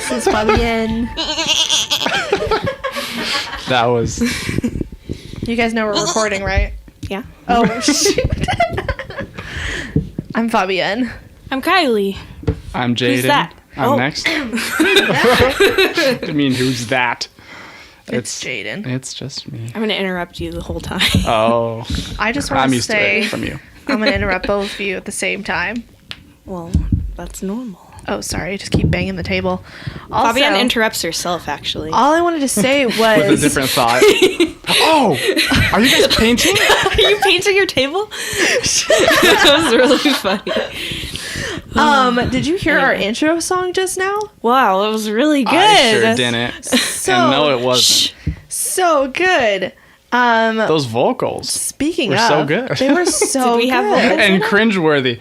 This is Fabienne. That was... You guys know we're recording, right? Yeah. Oh, shoot. I'm Fabienne. I'm Kylie. I'm Jaiden. Who's that? I'm next. I mean, who's that? It's Jaiden. It's just me. I'm going to interrupt you the whole time. Oh. I just want I'm to used to say it from you. I'm going to interrupt both of you at the same time. Well, that's normal. Oh, sorry. I just keep banging the table. Also, Fabienne interrupts herself, actually. all I wanted to say was... With a different thought. Oh! Are you guys painting? Are you painting your table? That was really funny. Did you hear our intro song just now? Wow, that was really good. I sure didn't. So, And no, it wasn't. so good. Those vocals. Speaking were of, so good. They were so Did we have good. vocals? And cringeworthy.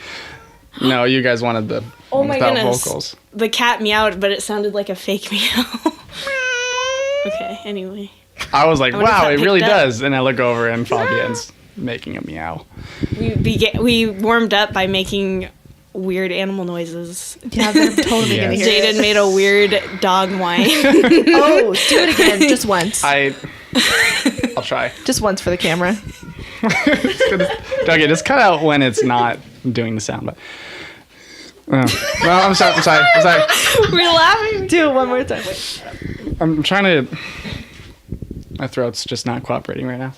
No, you guys wanted the Oh my without goodness. vocals. The cat meowed, but it sounded like a fake meow. Okay, anyway. I was like, I wonder if wow, that it really picked up. does. And I look over and Fabienne's making a meow. We warmed up by making weird animal noises. Yeah, they're totally Yes. gonna hear Jaiden this. made a weird dog whine. Oh, do it again, just once. I'll try. Just once for the camera. Okay, just cut out when it's not doing the sound. But no, I'm sorry. We're laughing. Do it one more time. Wait. I'm trying to. My throat's just not cooperating right now.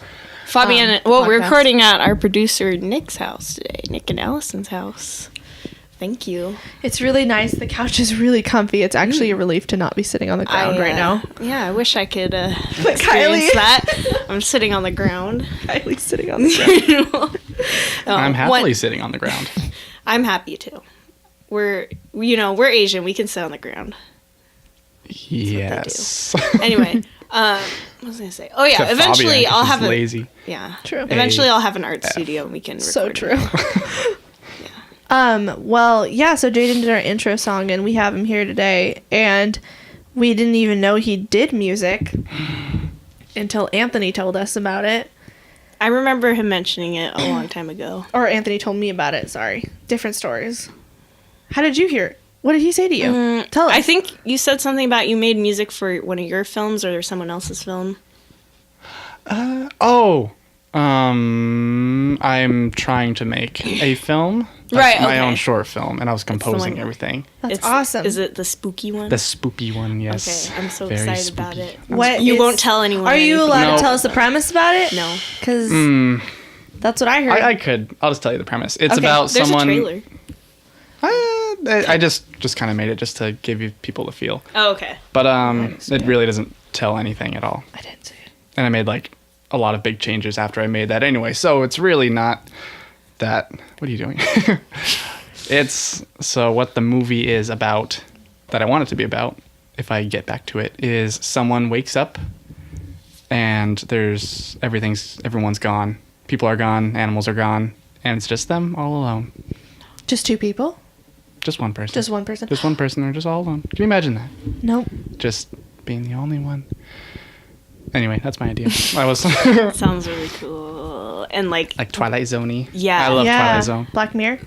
Fabienne, we're podcast. recording at our producer Nick's house today. Nick and Allison's house. Thank you. It's really nice. The couch is really comfy. It's actually a relief to not be sitting on the ground right now. Yeah, I wish I could Kylie. experience that. I'm sitting on the ground. Kylie's sitting on the ground. I'm happily sitting on the ground. I'm happy too. We're Asian. We can sit on the ground. Yes. Anyway, what was I gonna say? Oh yeah, Except eventually Fabienne, 'cause I'll she's have a lazy. yeah. True. Eventually I'll have an art studio and we can record. So it. true. Well, yeah, so Jaiden did our intro song and we have him here today, and we didn't even know he did music until Anthony told us about it. I remember him mentioning it a long time ago. Or Anthony told me about it, sorry. Different stories. How did you hear it? What did he say to you? Tell us. I think you said something about you made music for one of your films or someone else's film. I'm trying to make a film. That's Right, my okay. own short film, and I was composing one. everything. That's awesome. Is it the spooky one? The spoopy one, yes. Okay, I'm so Very excited about spooky. it. What You is- won't tell anyone. Are you anything. allowed No. to tell us the premise about it? No. Because that's what I heard. I could. I'll just tell you the premise. It's Okay, about There's someone. a trailer. I just kind of made it just to give you people a feel, Oh, okay. but it really doesn't tell anything at all. I didn't see it. And I made like a lot of big changes after I made that anyway, so it's really not that. What are you doing? So what the movie is about, that I want it to be about, if I get back to it, is someone wakes up and everyone's gone. People are gone, animals are gone, and it's just them all alone. Just two people? Just one person. Just one person? Just one person. They're just all alone. Can you imagine that? Nope. Just being the only one. Anyway, that's my idea. I was Sounds really cool. And like Twilight Zone-y. Yeah. I love Yeah. Twilight Zone. Black Mirror?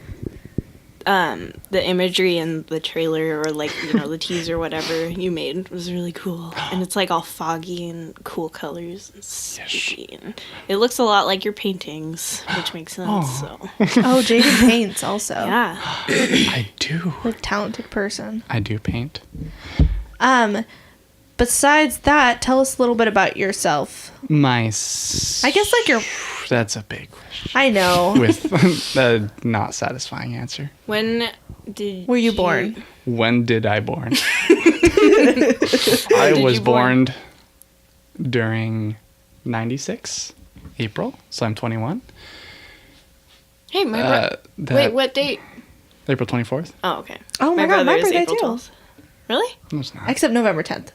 the imagery in the trailer or like, the teaser, whatever you made was really cool. And it's like all foggy and cool colors and spooky. And it looks a lot like your paintings, which makes sense. So Oh, Jaiden paints also. yeah. I do. What a talented person. I do paint. Besides that, tell us a little bit about yourself. I guess like your... That's a big question. I know. With a not satisfying answer. When did Were you born? When did I born? I was you born? born during 96, April, so I'm 21. Hey, my wait, what date? April 24th. Oh, okay. Oh my God, brother my is birthday April too. 12th. Really? No, it's not. Except November 10th.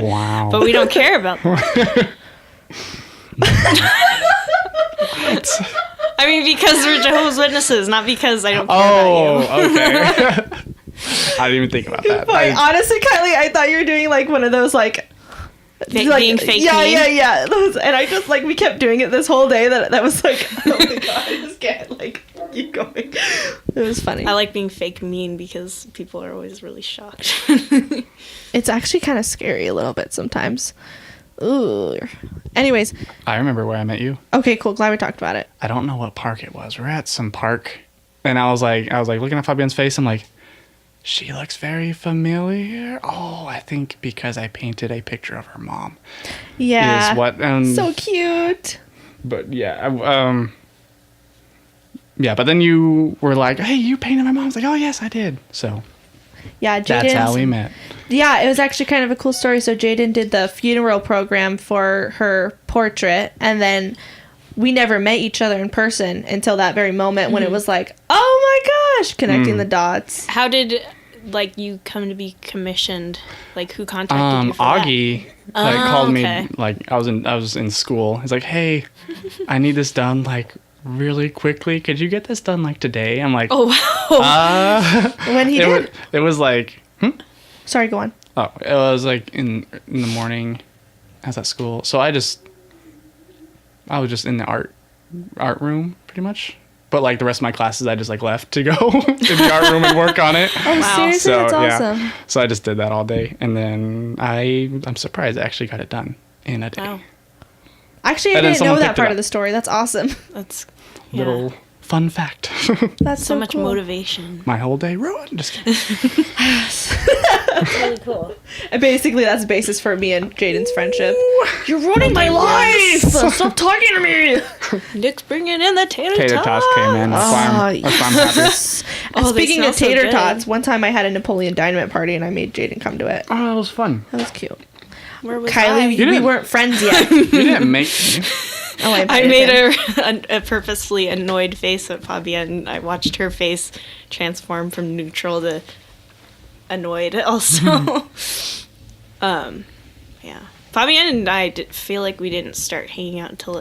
Wow. But we don't care about that. I mean, because we're Jehovah's Witnesses, not because I don't care about you. Okay. I didn't even think about that. Honestly, Kylie, I thought you were doing like one of those like... Being fake Yeah, mean? yeah. Those, and I just we kept doing it this whole day. That was like, oh my God, I just can't keep going. It was funny. I like being fake mean because people are always really shocked. It's actually kind of scary a little bit sometimes. Ooh. Anyways, I remember where I met you. okay, cool. Glad we talked about it. I don't know what park it was. We're at some park, and I was like looking at Fabienne's face. I'm like, she looks very familiar. Oh, I think because I painted a picture of her mom. Yeah. Is what? So cute. But yeah, yeah. But then you were like, "Hey, you painted my mom." I was like, "Oh yes, I did." So Yeah, that's how we met. Yeah, it was actually kind of a cool story. So Jaiden did the funeral program for her portrait, and then we never met each other in person until that very moment when it was like, oh my gosh, connecting the dots. How did like you come to be commissioned? Like who contacted you for Augie called okay. me, like I was in school. He's like, "Hey, I need this done like really quickly. Could you get this done like today?" I'm like, that? Oh wow. When he did. it was like, Sorry, go on. oh, it was like in the morning. I was at school, so I was just in the art room pretty much. But like the rest of my classes, I just like left to go in the art room and work on it. Oh, Wow. seriously? So That's yeah, awesome. so I just did that all day, and then I'm surprised I actually got it done in a day. Wow. Actually, I And then didn't know someone that picked it part up. of the story. That's awesome. That's Little fun fact. That's so much cool. motivation. My whole day ruined. Just kidding. That's really cool. And basically, that's the basis for me and Jaiden's friendship. You're ruining my life! Stop talking to me! Nick's bringing in the tater Tots came in. That's why I'm happy. Oh, they Speaking smell of so tater good. tots, one time I had a Napoleon Dynamite party and I made Jaiden come to it. Oh, that was fun. That was cute. Where was Kylie, we didn't- weren't friends yet. You didn't make me. Oh, I invited made him. a purposely annoyed face at Fabienne. I watched her face transform from neutral to annoyed also. Yeah. Fabienne and I feel like we didn't start hanging out until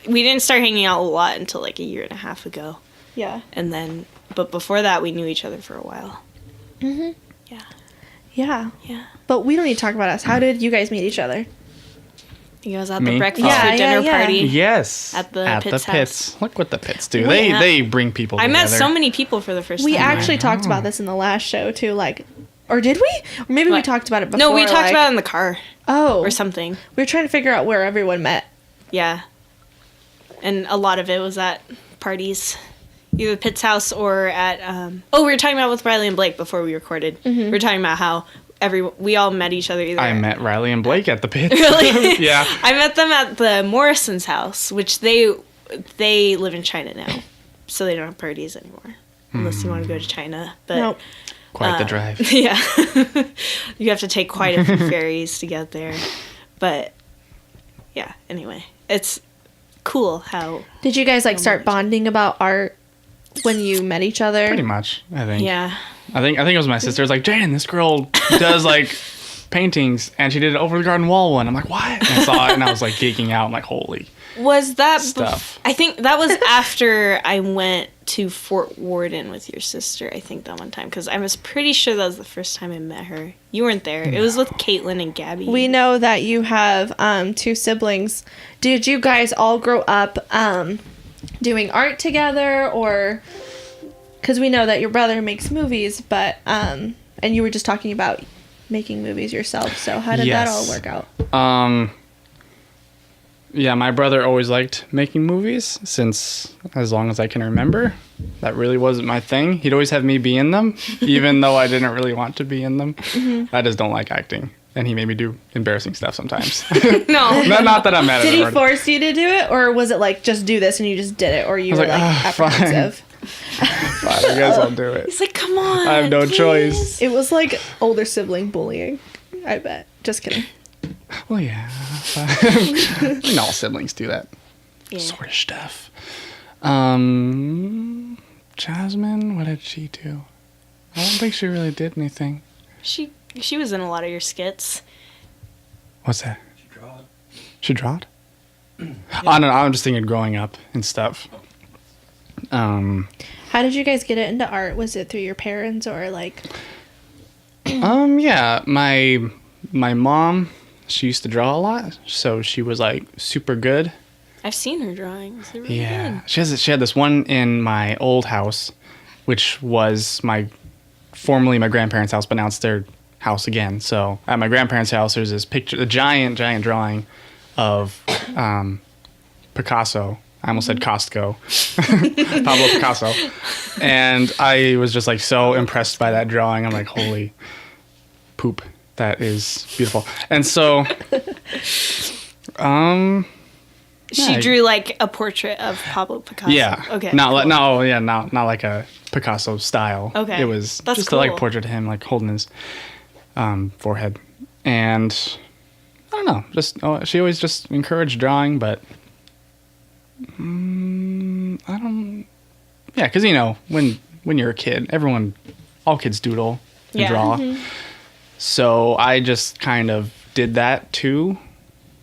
we didn't start hanging out a lot until like a year and a half ago. Yeah. And then, but before that, we knew each other for a while. Mm-hmm. Yeah. Yeah. Yeah. But we don't need to talk about us. How did you guys meet each other? You guys at Me? the breakfast Yeah, or dinner yeah. party. Yes. At the Pitts house. Look what the Pitts do. Yeah. They bring people I together. met so many people for the first We time. actually talked about this in the last show too, like, or did we? Or maybe we What? talked about it before. No, we talked like- about it in the car Oh, or something. we were trying to figure out where everyone met. Yeah. And a lot of it was at parties. Either Pitt's house or at we were talking about with Riley and Blake before we recorded. We were talking about how we all met each other either. I met Riley and Blake at the Pitts. Really? Yeah. I met them at the Morrison's house, which they live in China now. So they don't have parties anymore. Unless you want to go to China. But Nope. Quite the drive. yeah. You have to take quite a few ferries to get there. But yeah, anyway. It's cool how Did you guys like start bonding about art when you met each other? Pretty much, I think. yeah. I think it was my sister. It was like, Jaiden, this girl does like paintings, and she did an over the garden wall one. I'm like, what? And I saw it, and I was like geeking out. I'm like, holy. Was that Stuff. I think that was after I went to Fort Worden with your sister. I think that one time because I was pretty sure that was the first time I met her. You weren't there. It was with Caitlin and Gabby. We know that you have 2 siblings. Did you guys all grow up doing art together, or because we know that your brother makes movies, but and you were just talking about making movies yourself. So how did that all Yes. work out? Yeah, my brother always liked making movies since as long as I can remember. That really wasn't my thing. He'd always have me be in them, even though I didn't really want to be in them. I just don't like acting. And he made me do embarrassing stuff sometimes. No. Not that I'm mad at Did it. he already. force you to do it, or was it like just do this and you just did it, or you I was were like, like fine. apprehensive? Fine, I guess I'll do it. He's like, come on. I have no please." choice. It was like older sibling bullying. I bet. Just kidding. Well, yeah. I mean, all siblings do that Yeah. sort of stuff. Jasmine, what did she do? I don't think she really did anything. She was in a lot of your skits. What's that? She drawed. She drawed? I don't know. I'm just thinking growing up and stuff. How did you guys get it into art? Was it through your parents or like? Yeah. My mom, she used to draw a lot, so she was like super good. I've seen her drawings. They're really Yeah. good. She had this one in my old house, which was formerly my grandparents' house, but now it's their house again. So at my grandparents' house, there's this picture, a giant drawing of Picasso. I almost said Costco. Pablo Picasso. And I was just like so impressed by that drawing. I'm like, holy poop, that is beautiful. And so she drew like a portrait of Pablo Picasso. Yeah. Okay. Not like a Picasso style. Okay. It was That's just cool. a portrait of him like holding his forehead. And I don't know, she always just encouraged drawing, but because when you're a kid, all kids doodle and draw. Mm-hmm. So I just kind of did that too.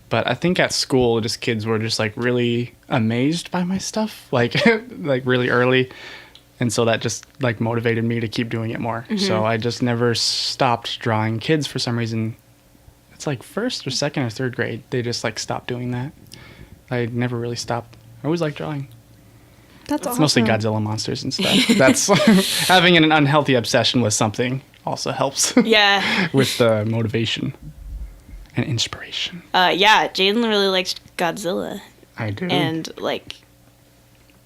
But I think at school, just kids were just like really amazed by my stuff, like like really early, and so that just like motivated me to keep doing it more. Mm-hmm. So I just never stopped drawing kids for some reason. It's like first or second or third grade, they just like stopped doing that. I never really stopped. I always liked drawing. That's awesome. Mostly Godzilla monsters and stuff. That's having an unhealthy obsession with something also helps. Yeah. With the motivation and inspiration. Jaiden really likes Godzilla. I do. And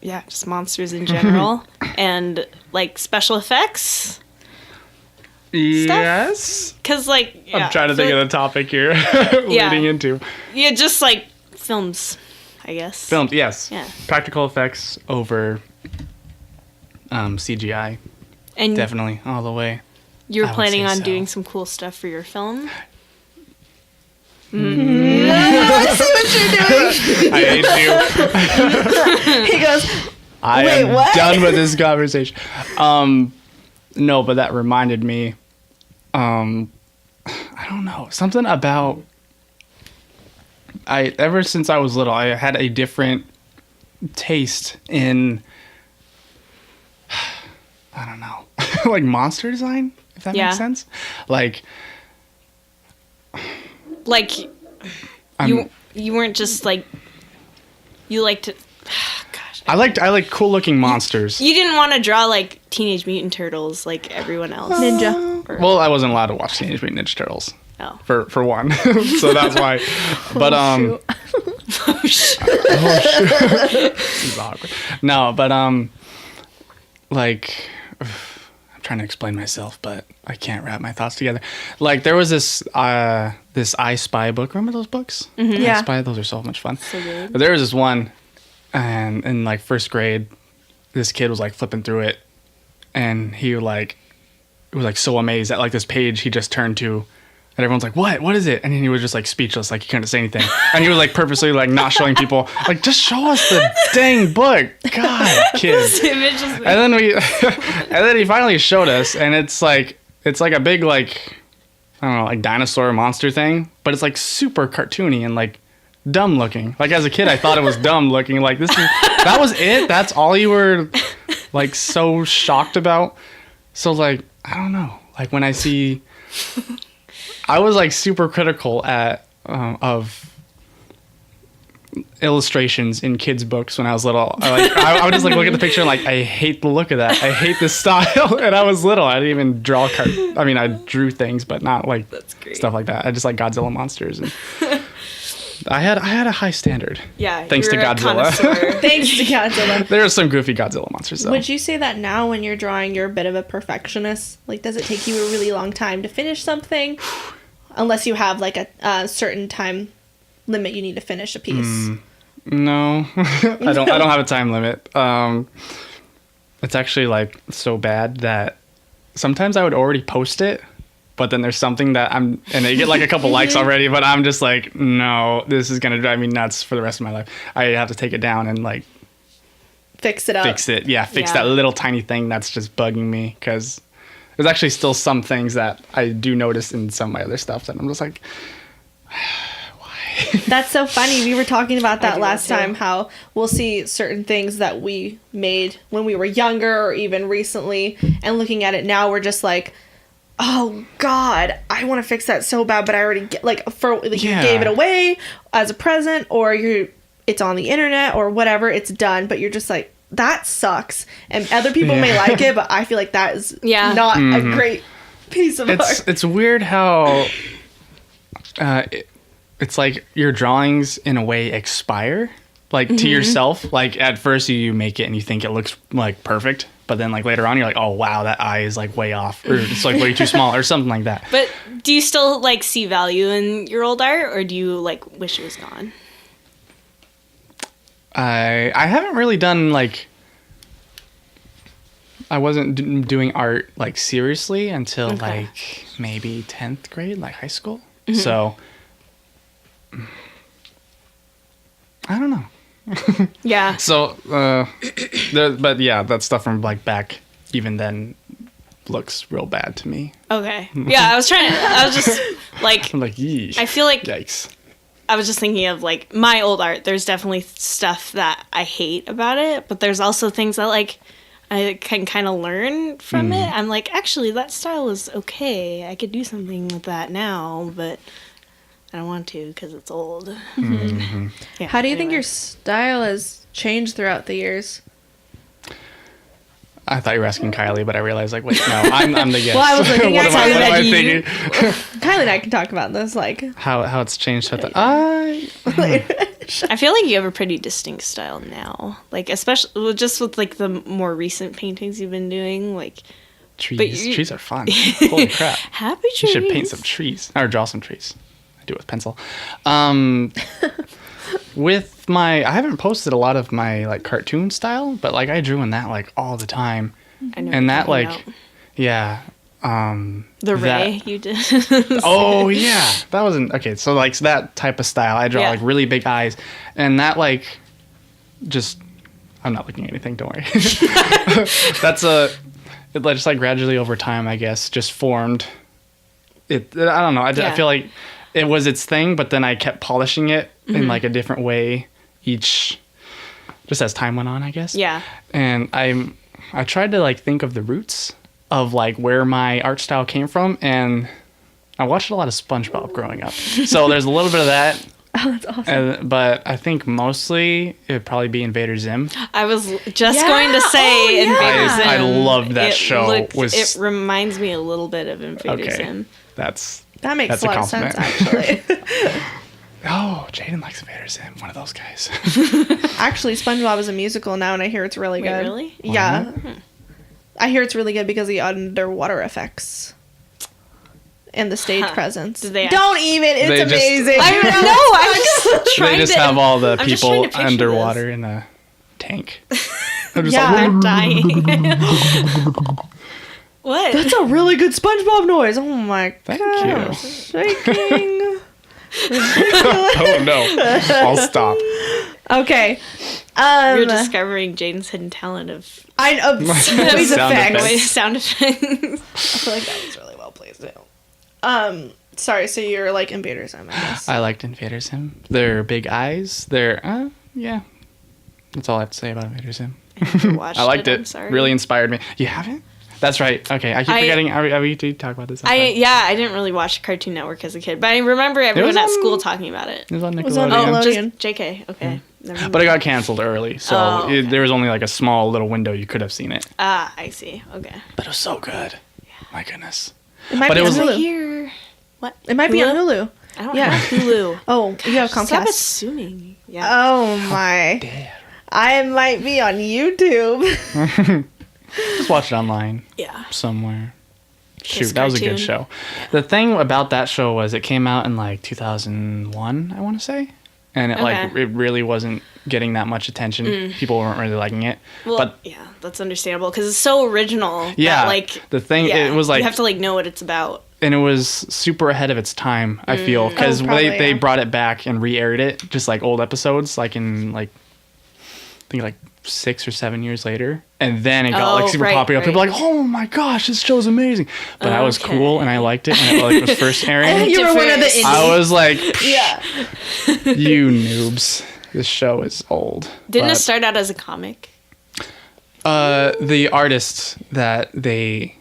just monsters in general. And like special effects. Yes. Because I'm trying to think of the topic you're leading into. Yeah, just like films, I guess. Films, yes. Yeah. Practical effects over CGI. And definitely all the way. You were planning on doing some cool stuff for your film? I see what you're doing. I hate you. He goes, I am what? done with this conversation. No, but that reminded me. I don't know, something about. Ever since I was little, I had a different taste in. I don't know, like monster design, if that makes sense. Like you weren't just like you liked to. Gosh, I like cool looking monsters. You didn't want to draw like Teenage Mutant Turtles like everyone else. Ninja. Well, I wasn't allowed to watch Teenage Mutant Ninja Turtles. Oh. For one, so that's why. But Oh, shoot. This is awkward. No, but like. I'm trying to explain myself, but I can't wrap my thoughts together. Like there was this I Spy book. Remember those books? Mm-hmm. Yeah. I Spy, those are so much fun. So good. But there was this one, and in like first grade, this kid was like flipping through it, and he was like so amazed at like this page he just turned to. And everyone's like, what is it? And he was just like speechless, like he couldn't say anything. And he was like purposely like not showing people, like just show us the dang book. God, kids. And then he finally showed us, and it's like a big like, I don't know, like dinosaur monster thing, but it's like super cartoony and like dumb looking. Like as a kid, I thought it was dumb looking. Like that was it? That's all you were like so shocked about? So like, I don't know. Like when I see... I was like super critical of illustrations in kids' books when I was little. I would just like look at the picture and like, I hate the look of that. I hate this style. And I was little. I didn't even draw I mean, I drew things, but not like stuff like that. I just like Godzilla monsters. And I had a high standard. Yeah. Thanks to Godzilla. Thanks to Godzilla. There are some goofy Godzilla monsters though. Would you say that now when you're drawing, you're a bit of a perfectionist? Like, does it take you a really long time to finish something? Unless you have like a certain time limit you need to finish a piece. No, I don't have a time limit. It's actually like so bad that sometimes I would already post it, but then there's something that and they get like a couple likes already, but I'm just like, no, this is gonna drive me nuts for the rest of my life. I have to take it down and like fix it up. Fix that little tiny thing that's just bugging me, because there's actually still some things that I do notice in some of my other stuff that I'm just like, why? That's so funny. We were talking about that last time, how we'll see certain things that we made when we were younger or even recently, and looking at it now, we're just like, oh God, I want to fix that so bad, but I already you gave it away as a present, or it's on the internet or whatever, it's done, but you're just like, that sucks. And other people may like it, but I feel like that is not a great piece of art. It's weird how it's like your drawings in a way expire, like to yourself. Like at first you make it and you think it looks like perfect, but then like later on you're like, oh wow, that eye is like way off, or it's like way too small, or something like that. But do you still like see value in your old art, or do you like wish it was gone? I haven't really done like, I wasn't doing art like seriously until like maybe 10th grade, like high school. So I don't know. Yeah. So but yeah, that stuff from like back even then looks real bad to me. Okay. Yeah, I was just like, I'm like, yee. I feel like Yikes. I was just thinking of like my old art. There's definitely stuff that I hate about it, but there's also things that like I can kind of learn from it. I'm like, actually, that style is okay. I could do something with that now, but I don't want to because it's old. Yeah, How do you think your style has changed throughout the years? I thought you were asking Kylie, but I realized like, wait, no, I'm the guest. Well, I was looking what at am Kylie. I thinking? Kylie and I can talk about this. Like, How it's changed with the I feel like you have a pretty distinct style now, like especially just with like the more recent paintings you've been doing. Like trees. Trees are fun. Holy crap! Happy You trees. should paint some trees or draw some trees. I do it with pencil. With I haven't posted a lot of my like cartoon style, but like I drew in that like all the time, I know and that you're like, talking yeah. about. The Ray you did. Oh yeah, that wasn't okay. So like that type of style, I draw Yeah. like really big eyes, and that like, just I'm not looking at anything. Don't worry. That's it just like gradually over time, I guess, just formed. I don't know. I feel like it was its thing, but then I kept polishing it in like a different way just as time went on, I guess. Yeah. And I tried to like think of the roots of like where my art style came from, and I watched a lot of SpongeBob growing up. So there's a little bit of that. oh, that's awesome. But I think mostly it would probably be Invader Zim. I was just going to say Invader Zim. I loved that show. It reminds me a little bit of Invader Zim. That makes that's a lot of sense, compliment. actually. Oh, Jaiden likes Invader Zim. One of those guys. Actually, SpongeBob is a musical now, and I hear it's really Wait, good. really? Yeah. I hear it's really good because of the underwater effects and the stage presence. Did they Don't even. It's They just- amazing. I know. I'm just trying They just to. have all the I'm just trying people to picture underwater in a tank. They're just Yeah. like, They're dying. What? That's a really good SpongeBob noise. Oh my Thank god. you. Shaking. oh no, I'll stop. Okay. You're discovering Jaiden's hidden talent of I know. Noise Sound effects. effects. sound effects. I feel like that was really well placed too. Sorry, so you're like Invader Zim, I guess. I liked Invader Zim. Their big eyes. Their yeah. That's all I have to say about Invader Zim. Watched I liked I'm it. sorry. Really inspired me. You haven't? That's right. Okay, I keep forgetting. Are we to talk about this? I didn't really watch Cartoon Network as a kid, but I remember everyone at school talking about it. It was on Nickelodeon. was on Oh, Nickelodeon. just JK. Okay. Never mind. But it got canceled early, so Oh, okay. there was only like a small little window you could have seen it. Ah, I see. Okay. But it was so good. My goodness. It might But be it on was- Hulu. Here. What? It might be on Hulu. I don't Yeah. have Hulu. Oh, you have Stop Comcast. assuming. Yeah. Oh my. Dare. I might be on YouTube. Just watch it online Yeah. somewhere. Shoot, Kiss that was a good cartoon. show. The thing about that show was it came out in like 2001, I want to say, and it like Okay. it really wasn't getting that much attention. People weren't really liking it. Well, but yeah, that's understandable because it's so original. yeah, That, like the thing it was like, you have to like know what it's about. and it was super ahead of its time. I feel because probably, they yeah. brought it back and re-aired it just like old episodes, like in like I think like 6 or 7 years later, and then it got like Oh, super right, popular. People were right. like, "Oh my gosh, this show's amazing!" But I was Okay. cool and I liked it when it like was first airing. You were one of the Different- I indies. was like, Yeah. "You noobs, this show is old." Didn't it But, start out as a comic? the artist that the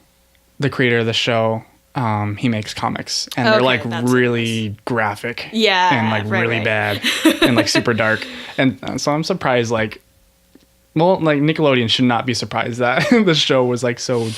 creator of the show, he makes comics, and they're Okay, like that's what it really graphic, Yeah, and like right, really right. bad, and like super dark, and so I'm surprised like Well, like Nickelodeon should not be surprised that the show was like so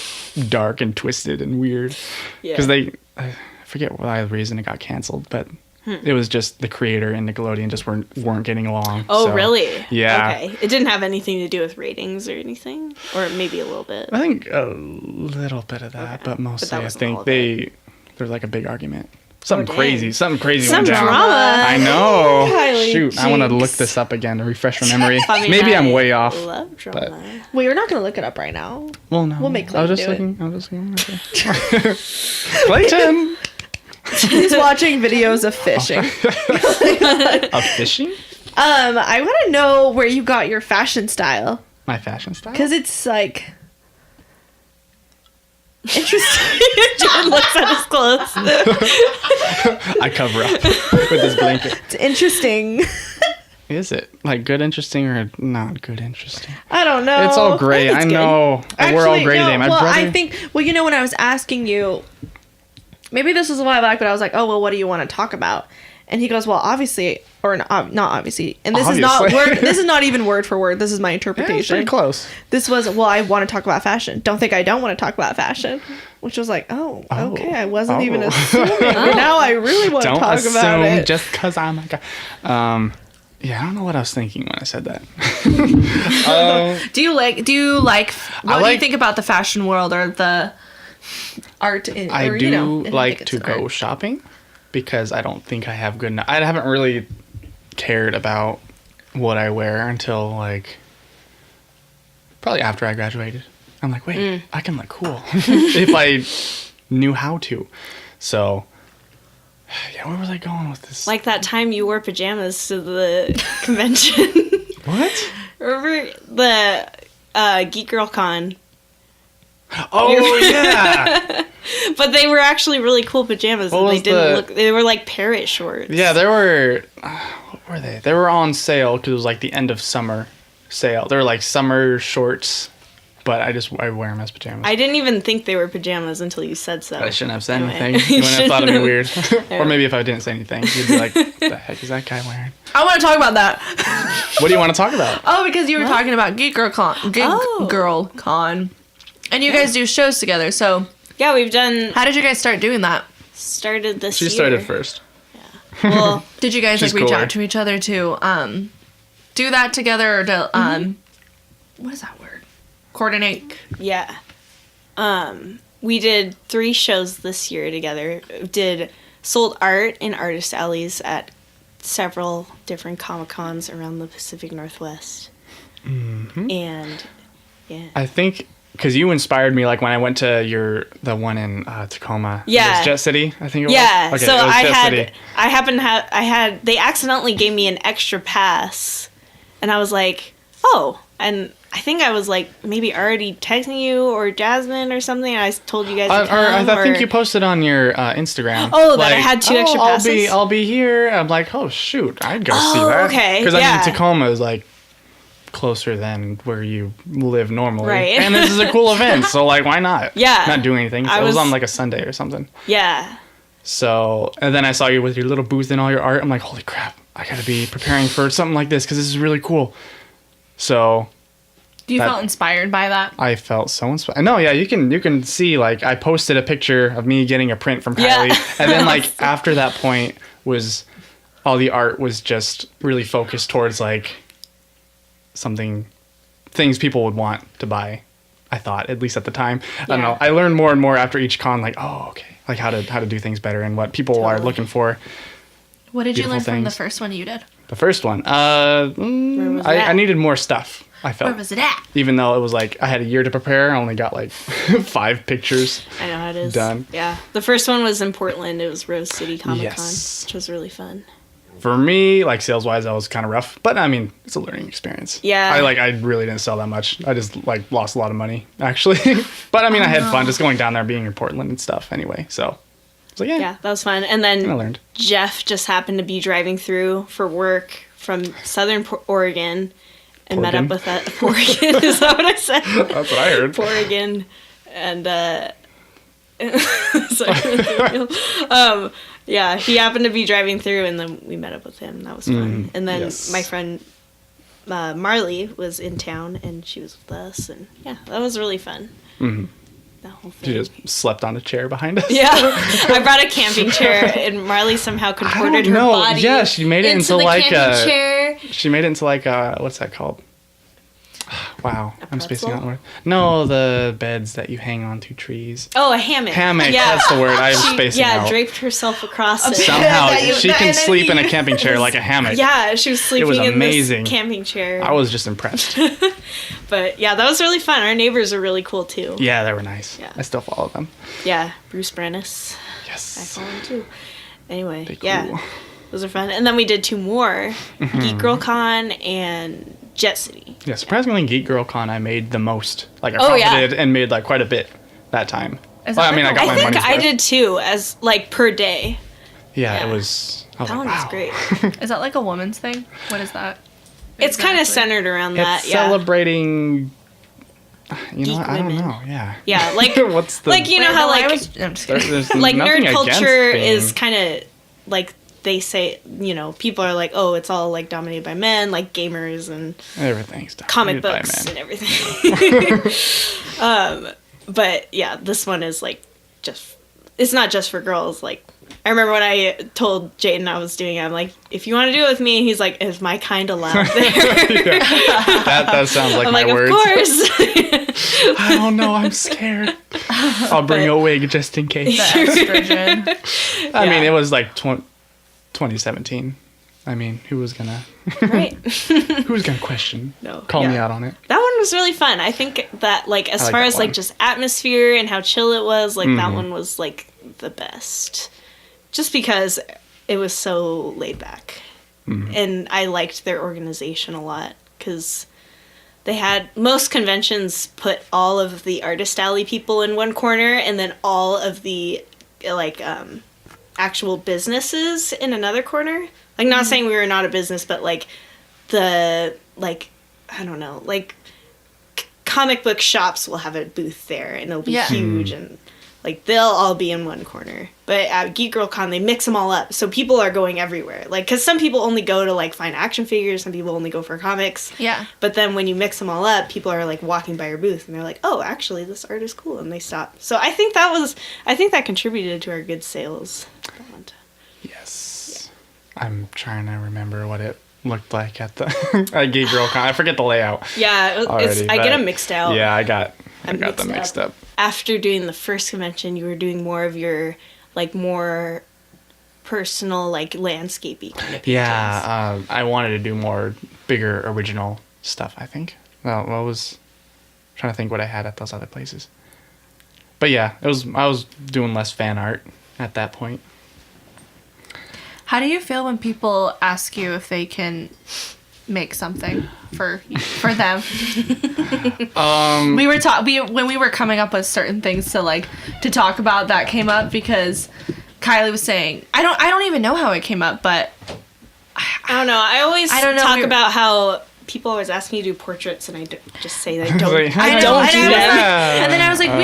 dark and twisted and weird. Yeah. Because I forget why the reason it got canceled, but it was just the creator and Nickelodeon just weren't getting along. Oh, so, really? Yeah. Okay. It didn't have anything to do with ratings or anything, or maybe a little bit. I think a little bit of that, but mostly I think there's like a big argument. Something crazy Some went down. drama. I know. Kylie Shoot, I want to Jinx. look this up again to refresh my memory. I mean, Maybe I'm I way off. Love drama. Well, you're not gonna look it up right now. Well, no. We'll make I was Clayton just do it. looking. Okay. Clayton. He's watching videos of fishing. Of fishing? I want to know where you got your fashion style, My fashion style? because it's like interesting. John looks at his clothes. I cover up with this blanket. It's interesting. Is it like good interesting or not good interesting? I don't know. It's all gray. I think it's know. good. We're all Actually, gray no, today. My well, brother. I think. Well, you know, when I was asking you, maybe this was a while back, but I was like, "Oh, well, what do you want to talk about?" And he goes, "Well, obviously, or not obviously." And this is not Obviously. word. This is not even word for word. This is my Yeah, it's interpretation. pretty close. This was, well, I want to talk about fashion. Don't think I don't want to talk about fashion. Which was like, oh, Oh. okay. I wasn't even Oh. assuming. But now I really want to Don't talk assume about it. just because I'm a guy. Yeah, I don't know what I was thinking when I said that. Do you like, what do like- you think about the fashion world or the art? In, I or, do you know, I think like it's to go art. shopping because I don't think I have good enough. I haven't really cared about what I wear until like probably after I graduated. I'm like, wait, I can look cool if I knew how to. So, yeah, where was I going with this? Like that time you wore pajamas to the convention. What? Remember the Geek Girl Con? Oh, yeah. But they were actually really cool pajamas, What and they was didn't the- look. They were like parrot shorts. Yeah, they were. What were they? They were on sale because it was like the end of summer sale. They were like summer shorts, but I wear them as pajamas. I didn't even think they were pajamas until you said so. I shouldn't have said Anyway. anything. You wouldn't have thought of me weird. Yeah. Or maybe if I didn't say anything, you'd be like, what the heck is that guy wearing? I want to talk about that. What do you want to talk about? Oh, because you were talking about Geek Girl Con. And you guys do shows together. So, Yeah, we've done how did you guys start doing that? started this She year. started first. Well, Did you guys She's like reach cooler. out to each other to do that together or to what is that word? Coordinate. yeah. We did 3 shows this year together. Sold art in artist alleys at several different Comic-Cons around the Pacific Northwest. Mm-hmm. And yeah. I think because you inspired me, like when I went to the one in Tacoma. Yeah. It was Jet City, I think it Yeah, was. so it was Jet City. they accidentally gave me an extra pass, and I was like, oh, and I think I was like maybe already texting you or Jasmine or something, and I told you guys to come, I think you posted on your Instagram. Oh, that I had 2 extra passes? I'll be here. I'm like, oh shoot, I'd go see Oh, that. okay, Because yeah. I mean, Tacoma is like closer than where you live normally, Right. and this is a cool event, so like, why not? Yeah. Not doing anything. I It was was- on like a Sunday or something. Yeah. So, and then I saw you with your little booth and all your art. I'm like, holy crap, I gotta be preparing for something like this because this is really cool. So Do you That- feel inspired by that? I felt so inspired. No, yeah, you can see like I posted a picture of me getting a print from Yeah. Kylie, and then like after that point was all the art was just really focused towards like things people would want to buy. I thought, at least at the time. I don't know. Yeah. I learned more and more after each con, like, oh, okay, like how to do things better and what people are Totally. looking for. What did you Beautiful learn from the things. first one you did? The first one, was it I at? needed more stuff. I felt. Where was it at? Even though it was like I had a year to prepare, I only got like 5 pictures. I know how it is. Done. Yeah. The first one was in Portland. It was Rose City Comic Con, Yes. which was really fun. For me, like sales wise, that was kind of rough, but I mean, it's a learning experience. Yeah. I really didn't sell that much. I just like lost a lot of money actually, but I mean, I had fun just going down there, being in Portland and stuff. Anyway, so I was like, Yeah, that was fun. And I then learned. Jeff just happened to be driving through for work from Southern Oregon and met up Portland? with that Oregon. Is that what I said? That's what I heard. Oregon, and sorry. Yeah, he happened to be driving through, and then we met up with him. That was fun. And then yes. my friend Marley was in town, and she was with us, and yeah, that was really fun. Mm-hmm. That whole She thing. just slept on a chair behind us. Yeah, I brought a camping chair, and Marley somehow contorted her body. Yeah, she made it into the like camping chair. She made it into like what's that called? Wow, I'm spacing pretzel? out the word. No, the beds that you hang onto trees. Oh, a hammock. Hammock, Yeah. that's the word. I am spacing out. Yeah, draped herself across it. Somehow That you- she can and then sleep in a you- camping chair like a hammock. Yeah, she was sleeping in amazing. this camping chair. I was just impressed. But yeah, that was really fun. Our neighbors are really cool too. Yeah, they were nice. Yeah. I still follow them. Yeah, Bruce Brennis. I Yes. follow him too. Anyway, They yeah, cool. those are fun. And then we did 2 more, Geek Girl Con and Jet City. Yeah, surprisingly, Geek Girl Con I made the most. Like I Oh, yeah. profited and made like quite a bit that time. Is Well, that I mean, like I got a- my I think money's I worth. did too, as like per day. Yeah, Yeah. it was. I was That like, one was wow. great. Is that like a woman's thing? What is that? It's kind of Exactly. centered around that. It's Yeah. celebrating. You know, Geek what? I don't women. know. Yeah. Yeah, like What's the like you know Wait, how no, like I'm just kidding. there's like nothing nerd against culture being- is kind of like they say, you know, people are like, oh, it's all like dominated by men, like gamers and everything's comic dominated by books men. and everything. But yeah, this one is like just it's not just for girls. Like I remember when I told Jaiden I was doing it, I'm like, if you want to do it with me, he's like, is my kind allowed there? That sounds like I'm my like, words. of course. I don't know. I'm scared. I'll bring a wig just in case. The estrogen. I mean, Yeah. it was like 2017. I mean, who was gonna Right. question? No, Call me yeah. out on it. That one was really fun. I think that like as I like far that as like one. just atmosphere and how chill it was, like Mm-hmm. that one was like the best. Just because it was so laid back. Mm-hmm. And I liked their organization a lot cuz they had most conventions put all of the artist alley people in one corner and then all of the like actual businesses in another corner. Like not saying we were not a business, but like the like I don't know, like comic book shops will have a booth there and it'll be Yeah. huge and like they'll all be in one corner. But at Geek Girl Con they mix them all up, so people are going everywhere. Like because some people only go to like find action figures, some people only go for comics. Yeah. But then when you mix them all up, people are like walking by your booth and they're like, "Oh, actually, this art is cool," and they stop. So I think that contributed to our good sales. Yes. I'm trying to remember what it looked like at the at Geek Girl Con. I forget the layout. Yeah, Already, I get but them mixed out. Yeah, I got I'm them mixed up. After doing the first convention, you were doing more of your like more personal like landscapey kind of paintings. Yeah, I wanted to do more bigger original stuff. I think. Well, I was trying to think what I had at those other places. But yeah, I was doing less fan art at that point. How do you feel when people ask you if they can make something for them? When we were coming up with certain things to talk about, that came up because Kylie was saying, I don't even know how it came up, but I don't know. I always I don't know, talk we're- about how people always ask me to do portraits, and I just say that I don't. Like, I know, don't and do I was them. like- and then I was like,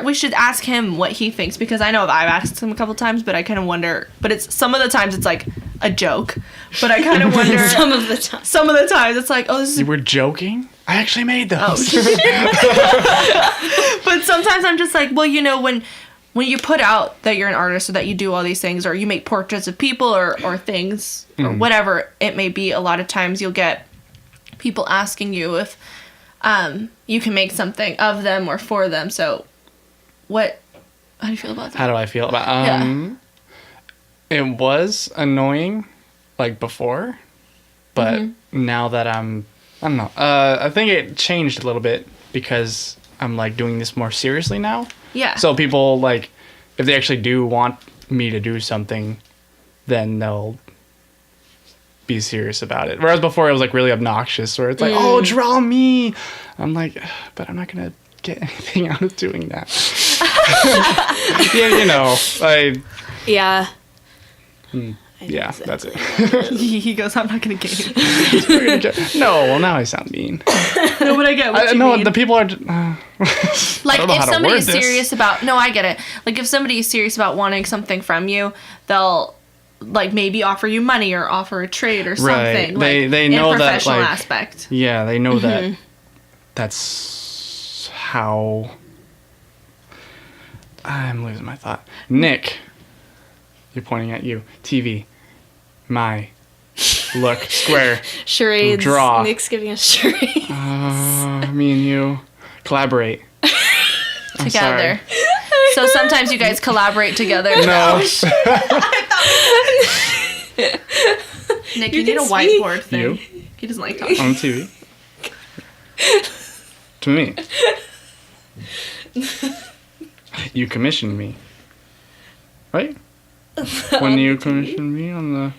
we should ask him what he thinks, because I know I've asked him a couple times, but I kind of wonder. But it's some of the times it's like a joke, but I kind of wonder. Some of the time. Some of the times it's like, oh, this is. You were joking? I actually made those. But sometimes I'm just like, well, you know, when you put out that you're an artist or that you do all these things, or you make portraits of people or things or whatever it may be, a lot of times you'll get people asking you if you can make something of them or for them. So how do you feel about that? How do I feel about It was annoying like before, but now that I don't know. I think it changed a little bit because I'm like doing this more seriously now. Yeah. So people like if they actually do want me to do something, then they'll be serious about it. Whereas before it was like really obnoxious where it's like, oh, draw me. I'm like, but I'm not going to get anything out of doing that. Yeah, you know, Yeah. I know yeah, that's it. he goes, I'm not going to get it. No, well now I sound mean. No, but I get what you No, mean. the people are. Like, I don't know if how to somebody's word this. serious about... No, I get it. Like, if somebody is serious about wanting something from you, they'll like maybe offer you money or offer a trade or something. Right. Like, They know in a that, professional like, aspect. Yeah, they know that that's how... I'm losing my thought. Nick, you're pointing at you. TV. My. Look. Square. Charades. Draw. Nick's giving us charades. Me and you. Collaborate. I'm Together. sorry. So sometimes you guys collaborate together. No. Nick, You you need a can whiteboard thing. You? He doesn't like talking. On TV. To me. You commissioned me. Right? When you commissioned me on the...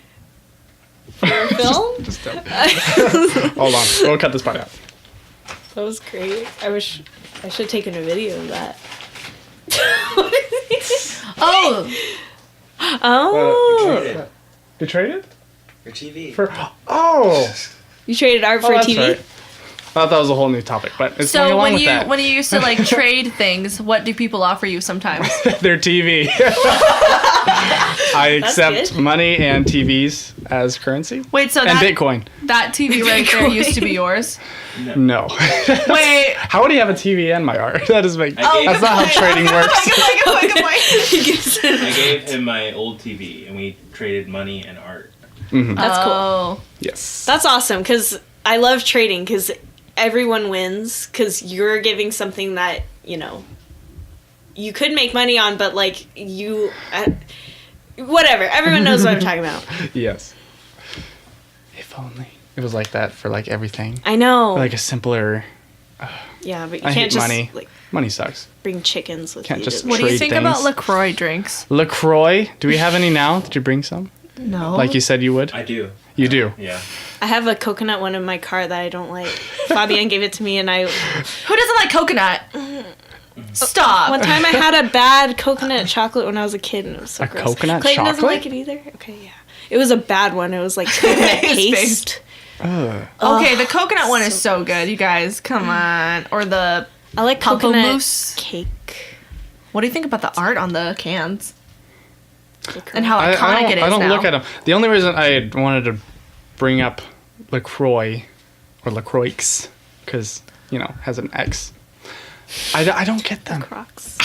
Film? Just don't. Hold on. We'll cut this part out. That was great. I wish I should have taken a video of that. Oh! Oh! You traded? For TV. Oh! You traded art for that's TV? right. I thought that was a whole new topic, but it's going So along when with you that. when you used to like trade things, what do people offer you sometimes? Their TV. I accept good. money and TVs as currency. Wait, so And that Bitcoin. that TV right there used to be yours? No. Wait. How would he have a TV and my art? That doesn't make... I gave- That's not how trading works. I gave him my old TV, and we traded money and art. That's cool. Oh. Yes. That's awesome because I love trading because everyone wins because you're giving something that, you know, you could make money on, but like you... whatever. Everyone knows what I'm talking about. Yes. If only. It was like that for like everything. I know. Like a simpler... Yeah, but you I can't hate just money. like Money sucks. bring chickens with Can't you. just to- What do you Trade think things. about LaCroix drinks? LaCroix. Do we have any now? Did you bring some? No. Like you said you would? I do. You do? Yeah. I have a coconut one in my car that I don't like. Fabian gave it to me, and I Who doesn't like coconut? Stop. one time I had a bad coconut chocolate when I was a kid, and it was so A gross. coconut Clayton doesn't chocolate? like it either. Okay, yeah, it was a bad one. It was like coconut His paste. Ugh. Okay, the coconut one is so so good, you guys. Come on. Or the... I like coconut Pamplemousse. cake. What do you think about the art on the cans? LaCroix. And how iconic it is I don't now? look at them. The only reason I wanted to bring up LaCroix or LaCroix, because, you know, has an X. I don't get them. Crocs.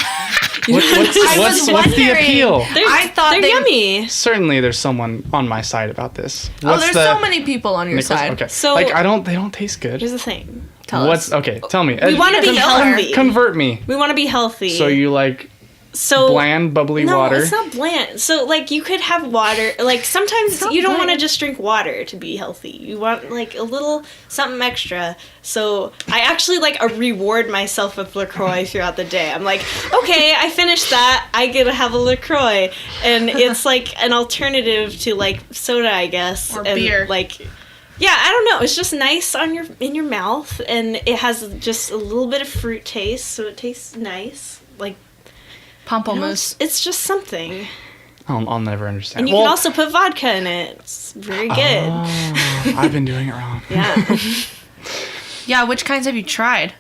What's the wondering. appeal? I thought they're they- yummy. Certainly there's someone on my side about this. Oh, there's so many people on your Nicholas? side. Okay. So- like they don't taste good. Here's the thing. Tell us. Okay, tell me. We want to be Tell her. healthy. Convert me. We want to be healthy. So you like so bland, bubbly no, water? it's not bland. So like you could have water. Like sometimes not you don't want to bland. just drink water to be healthy. You want like a little something extra. So I actually like reward myself with LaCroix throughout the day. I'm like, okay, I finished that. I get to have a LaCroix, and it's like an alternative to like soda, I guess, Or and beer. like. Yeah, I don't know. It's just nice in your mouth, and it has just a little bit of fruit taste, so it tastes nice. Like you know, Pamplemousse. it's just something. I'll never understand. And you can also put vodka in it. It's very good. Oh, I've been doing it wrong. Yeah. Yeah, which kinds have you tried?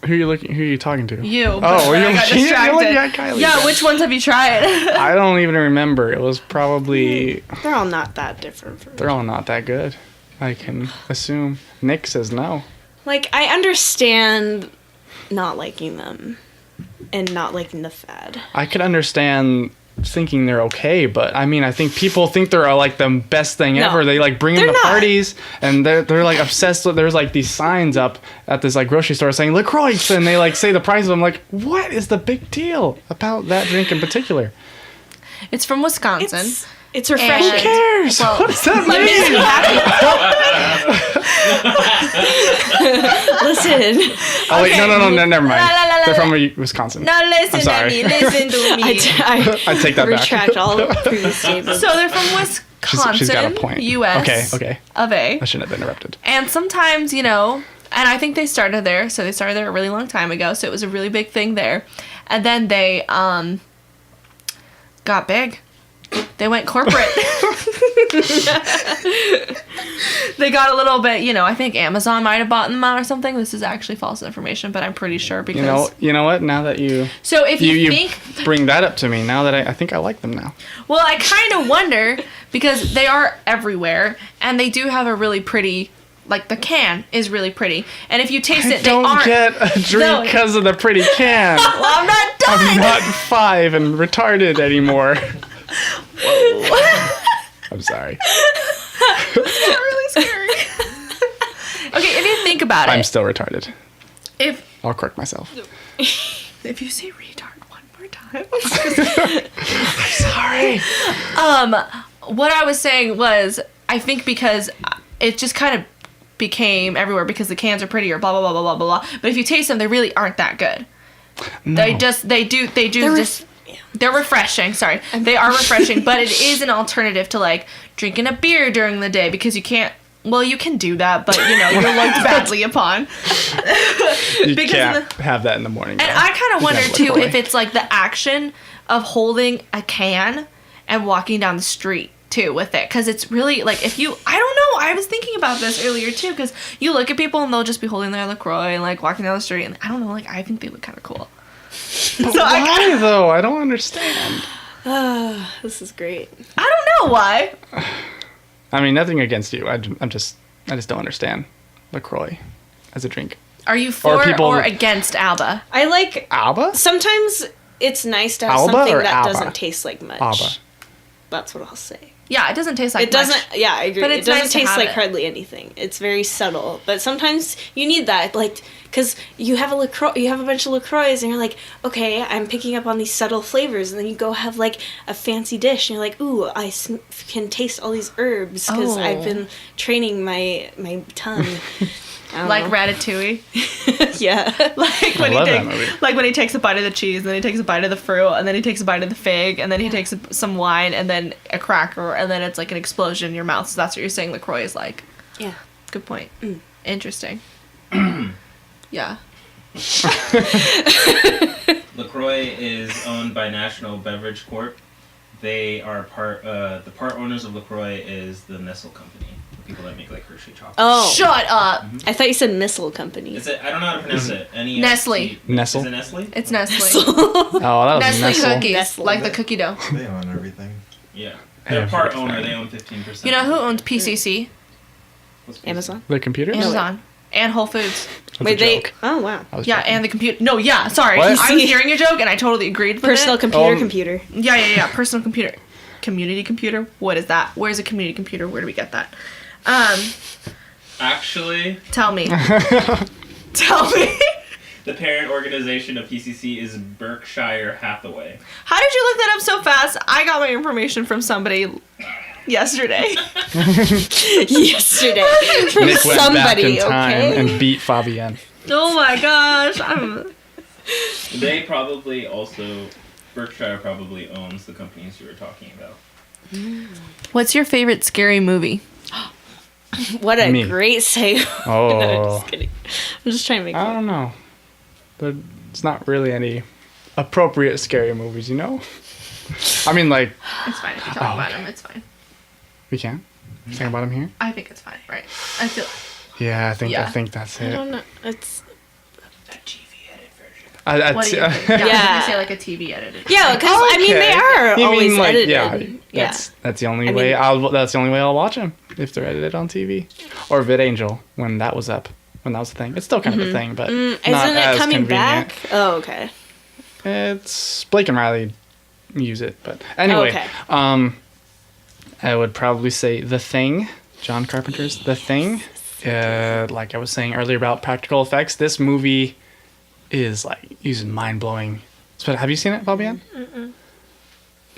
Who are you talking to? You. Oh, but you're I got looking distracted. at Kylie. Yeah, which ones have you tried? I don't even remember. It was probably... They're all not that different from They're all not that good. I can assume. Nick says no. Like, I understand not liking them and not liking the fad. I could understand thinking they're okay, but I mean, I think people think they're like the best thing No, ever. They like bring them they're to not. parties, and they're like obsessed with. There's like these signs up at this like grocery store saying LaCroix, and they like say the price of them. Like, what is the big deal about that drink in particular? It's from Wisconsin. It's refreshing. And- Who cares? Well, what does that Let me mean? be happy. Listen, Oh wait, no, never mind. La, la, la, la, They're from la. Wisconsin. Now listen I'm to sorry. me. Listen to me. I take that back. retract all previous statements. So they're from Wisconsin, She's got a point. U.S. Okay. Of A. I shouldn't have interrupted. And sometimes, you know, and I think they started there. So they started there a really long time ago. So it was a really big thing there. And then they got big. They went corporate. They got a little bit, I think Amazon might have bought them out or something. This is actually false information, but I'm pretty sure because... You know what? Now that you... So if you think... bring that up to me, now that I think I like them now. Well, I kind of wonder, because they are everywhere, and they do have a really pretty... Like, the can is really pretty. And if you taste it, they aren't... don't get a drink because of the pretty can. Well, I'm not done! I'm not 5 and retarded anymore. I'm sorry. It's not really scary. Okay, if you think about it... I'm still retarded. I'll correct myself. If you say retard one more time... Sorry. What I was saying was, I think because it just kind of became everywhere because the cans are prettier, blah, blah, blah, blah, blah, blah. But if you taste them, they really aren't that good. No. They're refreshing. Sorry. They are refreshing, but it is an alternative to, like, drinking a beer during the day because you can't... Well, you can do that, but, you're looked badly upon. You can't have that in the morning. And I kind of wonder, too, if it's, like, the action of holding a can and walking down the street, too, with it. Because it's really, like, if you... I don't know. I was thinking about this earlier, too, because you look at people and they'll just be holding their LaCroix and, like, walking down the street. And I don't know, like, I think they look kind of cool. But why, though? I don't understand. This is great. I don't know why. I mean, nothing against you. I just don't understand LaCroix as a drink. Are you for or against Alba? I like... Alba? Sometimes it's nice to have Alba something or that Alba? doesn't taste like much. Alba. That's what I'll say. Yeah, it doesn't taste like It doesn't... much. Yeah, I agree. But It it's doesn't nice to taste have like it. hardly anything. It's very subtle. But sometimes you need that. Like... Because you have a LaCroix, you have a bunch of LaCroix, and you're like, okay, I'm picking up on these subtle flavors, and then you go have like a fancy dish, and you're like, ooh, I can taste all these herbs because I've been training my tongue. Like Ratatouille. Yeah. Like when he takes a bite of the cheese, and then he takes a bite of the fruit, and then he takes a bite of the fig, and then he takes some wine, and then a cracker, and then it's like an explosion in your mouth. So that's what you're saying LaCroix is like. Yeah. Good point. Interesting. Yeah. LaCroix is owned by National Beverage Corp. They are the part owners of LaCroix is the Nestle company, the people that make like Hershey chocolate. Oh. Shut up. I thought you said Missile Company. Is it? I don't know how to pronounce it. Nestle. Nestle? Is it Nestle? It's Nestle. Oh, that was Nestle Nestle. cookies, Nestle. like the cookie dough. They own everything. Yeah. They're Everything. part owner. They own 15%. You know who owns PCC? What's PCC? Amazon? The computers? Amazon. And Whole Foods. That's a Wait, they... joke. Oh, wow. I was Yeah, joking. and the computer. No, yeah, sorry. What? I was hearing your joke and I totally agreed with Personal it. computer. Yeah. Personal computer. Community computer? What is that? Where's a community computer? Where do we get that? Actually, Tell me. Tell me. the parent organization of PCC is Berkshire Hathaway. How did you look that up so fast? I got my information from somebody yesterday. Yesterday. From Nick went somebody, back in time okay? and beat Fabienne. Oh my gosh. They probably also... Berkshire probably owns the companies you were talking about. What's your favorite scary movie? What a Me. great segue. Oh. No, I'm just kidding. I'm just trying to make I don't know. There's not really any appropriate scary movies, you know? I mean, like, It's fine if you talk about them. It's fine. we can talk about them here? I think it's fine, right? I feel... Yeah, I think Yeah. that's I it. don't know. It's... The TV edit version. What do you think? Yeah, Yeah. you say like a TV edited. Yeah, because, I mean, they are You always mean, like, edited. yeah, that's the only I way. mean- That's the only way I'll watch them if they're edited on TV, or VidAngel when that was up, when that was a thing. It's still kind of a thing, but Isn't not it as coming convenient. back? Oh, okay. It's Blake and Riley use it, but anyway, Okay. I would probably say The Thing, John Carpenter's The Thing. Like I was saying earlier about practical effects, this movie is like using mind blowing. Have you seen it, Fabienne?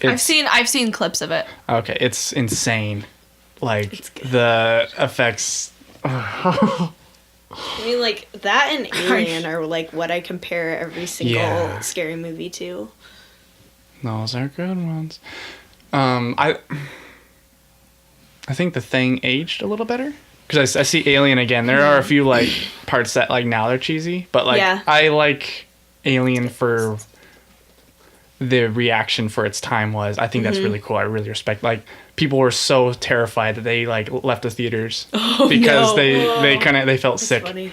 I've seen clips of it. Okay, it's insane. Like It's good. the effects. I mean, like, that and Alien are, like, what I compare every single Yeah. scary movie to. Those are good ones. I think The Thing aged a little better because I see Alien again. There are a few like parts that like now they're cheesy, but like Yeah. I like Alien for the reaction for its time was. I think that's really cool. I really respect. Like, people were so terrified that they like left the theaters because they felt That's sick. funny.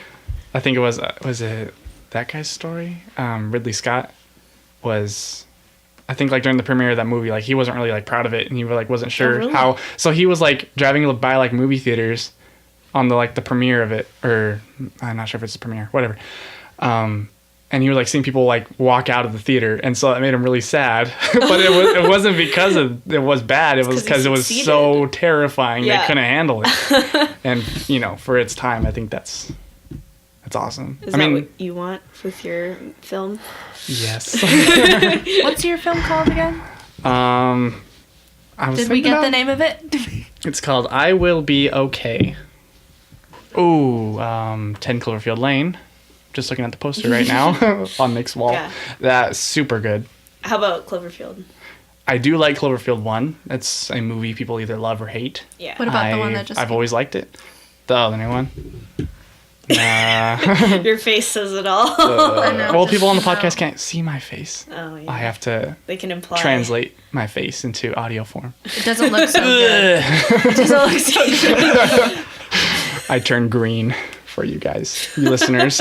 I think it was it that guy's story? Ridley Scott was, I think, like during the premiere of that movie, like he wasn't really like proud of it, and he like wasn't sure really? how. So he was like driving by like movie theaters on the premiere of it, or I'm not sure if it's the premiere, whatever. And he was like seeing people like walk out of the theater, and so that made him really sad. But it wasn't because it was bad. It was because it was so terrifying they couldn't handle it. And for its time, I think that's awesome. Is that what you want with your film? Yes. What's your film called again? Did we get the name of it? It's called I Will Be Okay. Ooh, 10 Cloverfield Lane. Just looking at the poster right now on Nick's wall. Yeah. That's super good. How about Cloverfield? I do like Cloverfield 1. It's a movie people either love or hate. Yeah. What about the one that just I've came always liked it. The other new one. Your face says it all. Well, people on the podcast can't see my face. Oh, yeah. I have to They can imply. translate my face into audio form. It doesn't look so good. It doesn't look so good. I turn green for you guys, you listeners.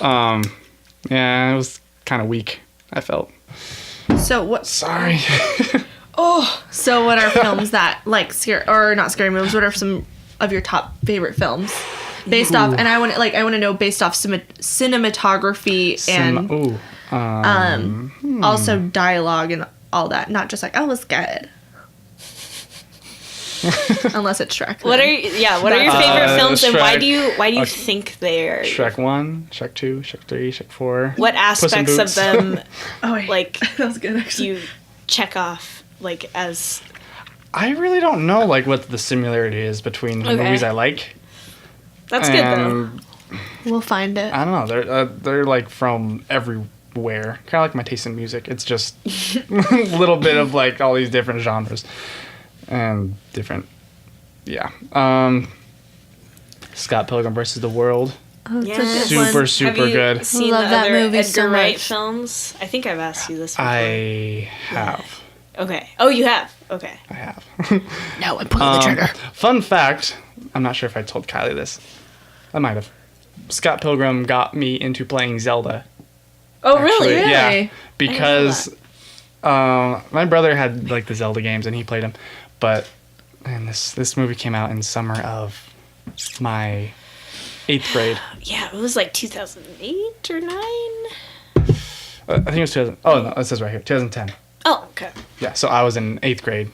Yeah, it was kind of weak, I felt. So what? Sorry. So what are films that like scary or not scary movies? What are some of your top favorite films based off? And I want to know based off cinematography and also dialogue and all that, not just like, oh, it was good. Unless it's Shrek. What are your favorite films, and why Shrek. do you think they are? Shrek 1, Shrek 2, Shrek 3, Shrek 4. What aspects of them like that was good actually. you check off like as? I really don't know like what the similarity is between the movies I like. That's good though. We'll find it. I don't know. They're like from everywhere. Kind of like my taste in music. It's just a little bit of like all these different genres and different. Yeah. Scott Pilgrim versus the World. Oh, it's Yeah. a good Super, one. super Have you good. Seen Love the that other movie Edgar so Wright much. films? I think I've asked you this before. I have. Okay. Oh, you have. Okay. I have. No, I'm pulling the trigger. Fun fact. I'm not sure if I told Kylie this. I might have. Scott Pilgrim got me into playing Zelda. Oh, Actually, really? Yeah, Really? because my brother had like the Zelda games and he played them, and this movie came out in summer of my 8th grade. Yeah, it was like 2008 or 9. I think it was 2000. Oh no, it says right here, 2010. Oh, okay. Yeah, so I was in 8th grade,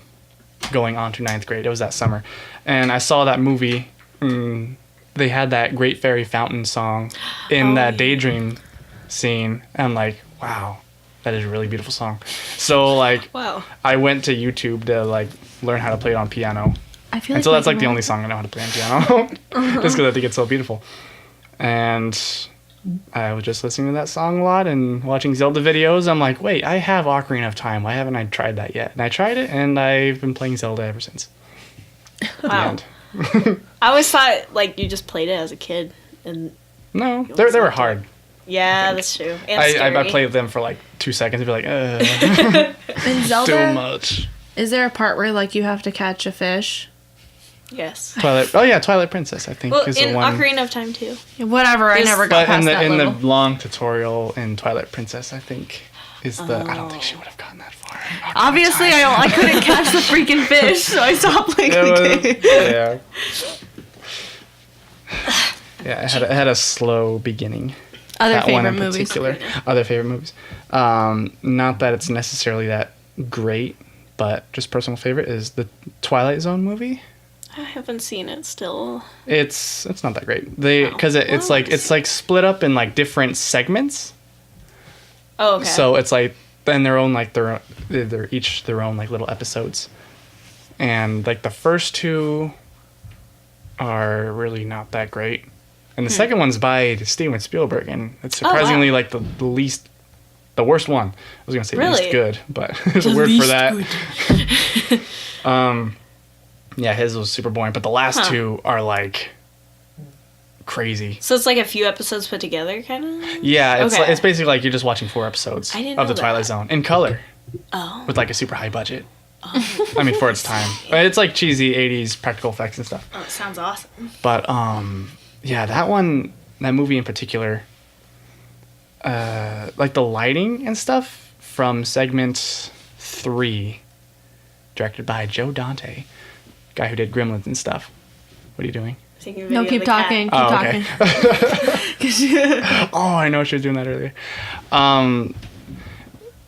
going on to 9th grade. It was that summer, and I saw that movie. They had that Great Fairy Fountain song in that Daydream scene, and I'm like, wow, that is a really beautiful song. So like, Wow. I went to YouTube to like learn how to play it on piano, I feel and so that's like the we only song I know how to play on piano, just because I think it's so beautiful. And I was just listening to that song a lot and watching Zelda videos. I'm like, wait, I have Ocarina of Time. Why haven't I tried that yet? And I tried it, and I've been playing Zelda ever since. The Wow. end. I always thought like you just played it as a kid, and No, they were hard. yeah, that's true. And I scary. played them for like 2 seconds and be like, In too Zelda, much. is there a part where like you have to catch a fish? Yes. Twilight Princess, I think, Well, is the in one. Ocarina of Time too. Whatever, I There's- never got But past that in level. the long tutorial in Twilight Princess, I think, is the. I don't think she would have gotten that far. in Ocarina of Obviously, Time. I couldn't catch the freaking fish, so I stopped playing the game. Yeah. Yeah, it had a slow beginning. Other That one favorite in movies. particular. Other favorite movies. Not that it's necessarily that great, but just personal favorite is the Twilight Zone movie. I haven't seen it still. It's not that great. Because it's like split up in like different segments. Oh, okay. So it's like then their own like they're each their own like little episodes, and like the first 2 are really not that great, and the second one's by Steven Spielberg, and it's surprisingly like the worst one. I was gonna say Really? least good, but there's a word for that. Yeah, his was super boring, but the last 2 are like crazy. So it's like a few episodes put together, kind of. Yeah, it's Okay. it's basically like you're just watching 4 episodes I didn't of know the Twilight that. Zone in color Oh. with like a super high budget. I mean, for its time, it's like cheesy 80s practical effects and stuff. Oh, it sounds awesome. But yeah, that movie in particular, like the lighting and stuff from segment 3, directed by Joe Dante, guy who did Gremlins and stuff. What are you doing? Taking a No, video keep of the cat. talking. Keep Oh, talking. okay. Oh, I know she was doing that earlier.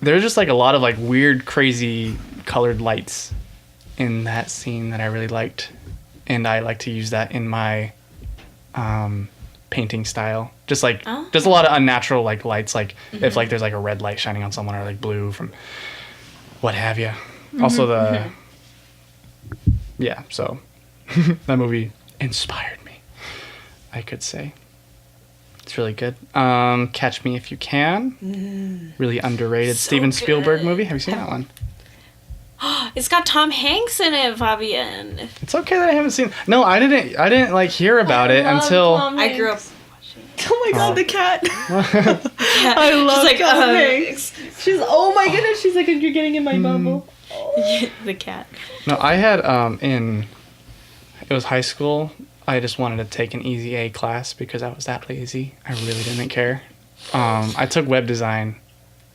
There's just like a lot of like weird, crazy colored lights in that scene that I really liked, and I like to use that in my painting style. Just like there's a lot of unnatural like lights, like if like there's like a red light shining on someone or like blue from what have you. Also yeah, so that movie inspired me, I could say. It's really good. Catch Me If You Can. Really underrated So Steven Spielberg good. movie. Have you seen that one? It's got Tom Hanks in it, Fabian. It's okay that I haven't seen. No, I didn't like hear about it love until. Tom I grew up. Oh my god, Oh. the cat. Yeah, I love she's like, Tom Hanks. She's, oh my goodness, she's like, you're getting in my bubble. the cat. No, I had it was high school. I just wanted to take an easy A class because I was that lazy. I really didn't care. I took web design,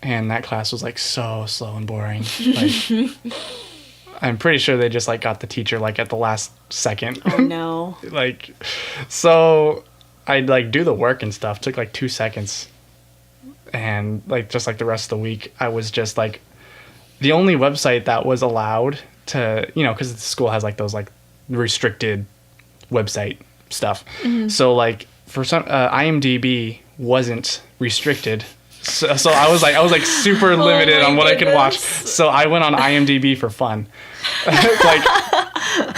and that class was like so slow and boring. Like, I'm pretty sure they just like got the teacher like at the last second. Oh no. Like, so I'd like do the work and stuff. Took like 2 seconds, and like just like the rest of the week, I was just like the only website that was allowed to, because the school has like those like restricted website stuff. So like for some IMDb wasn't restricted. So I was like super limited my on what I could watch. goodness. So I went on IMDb for fun. Like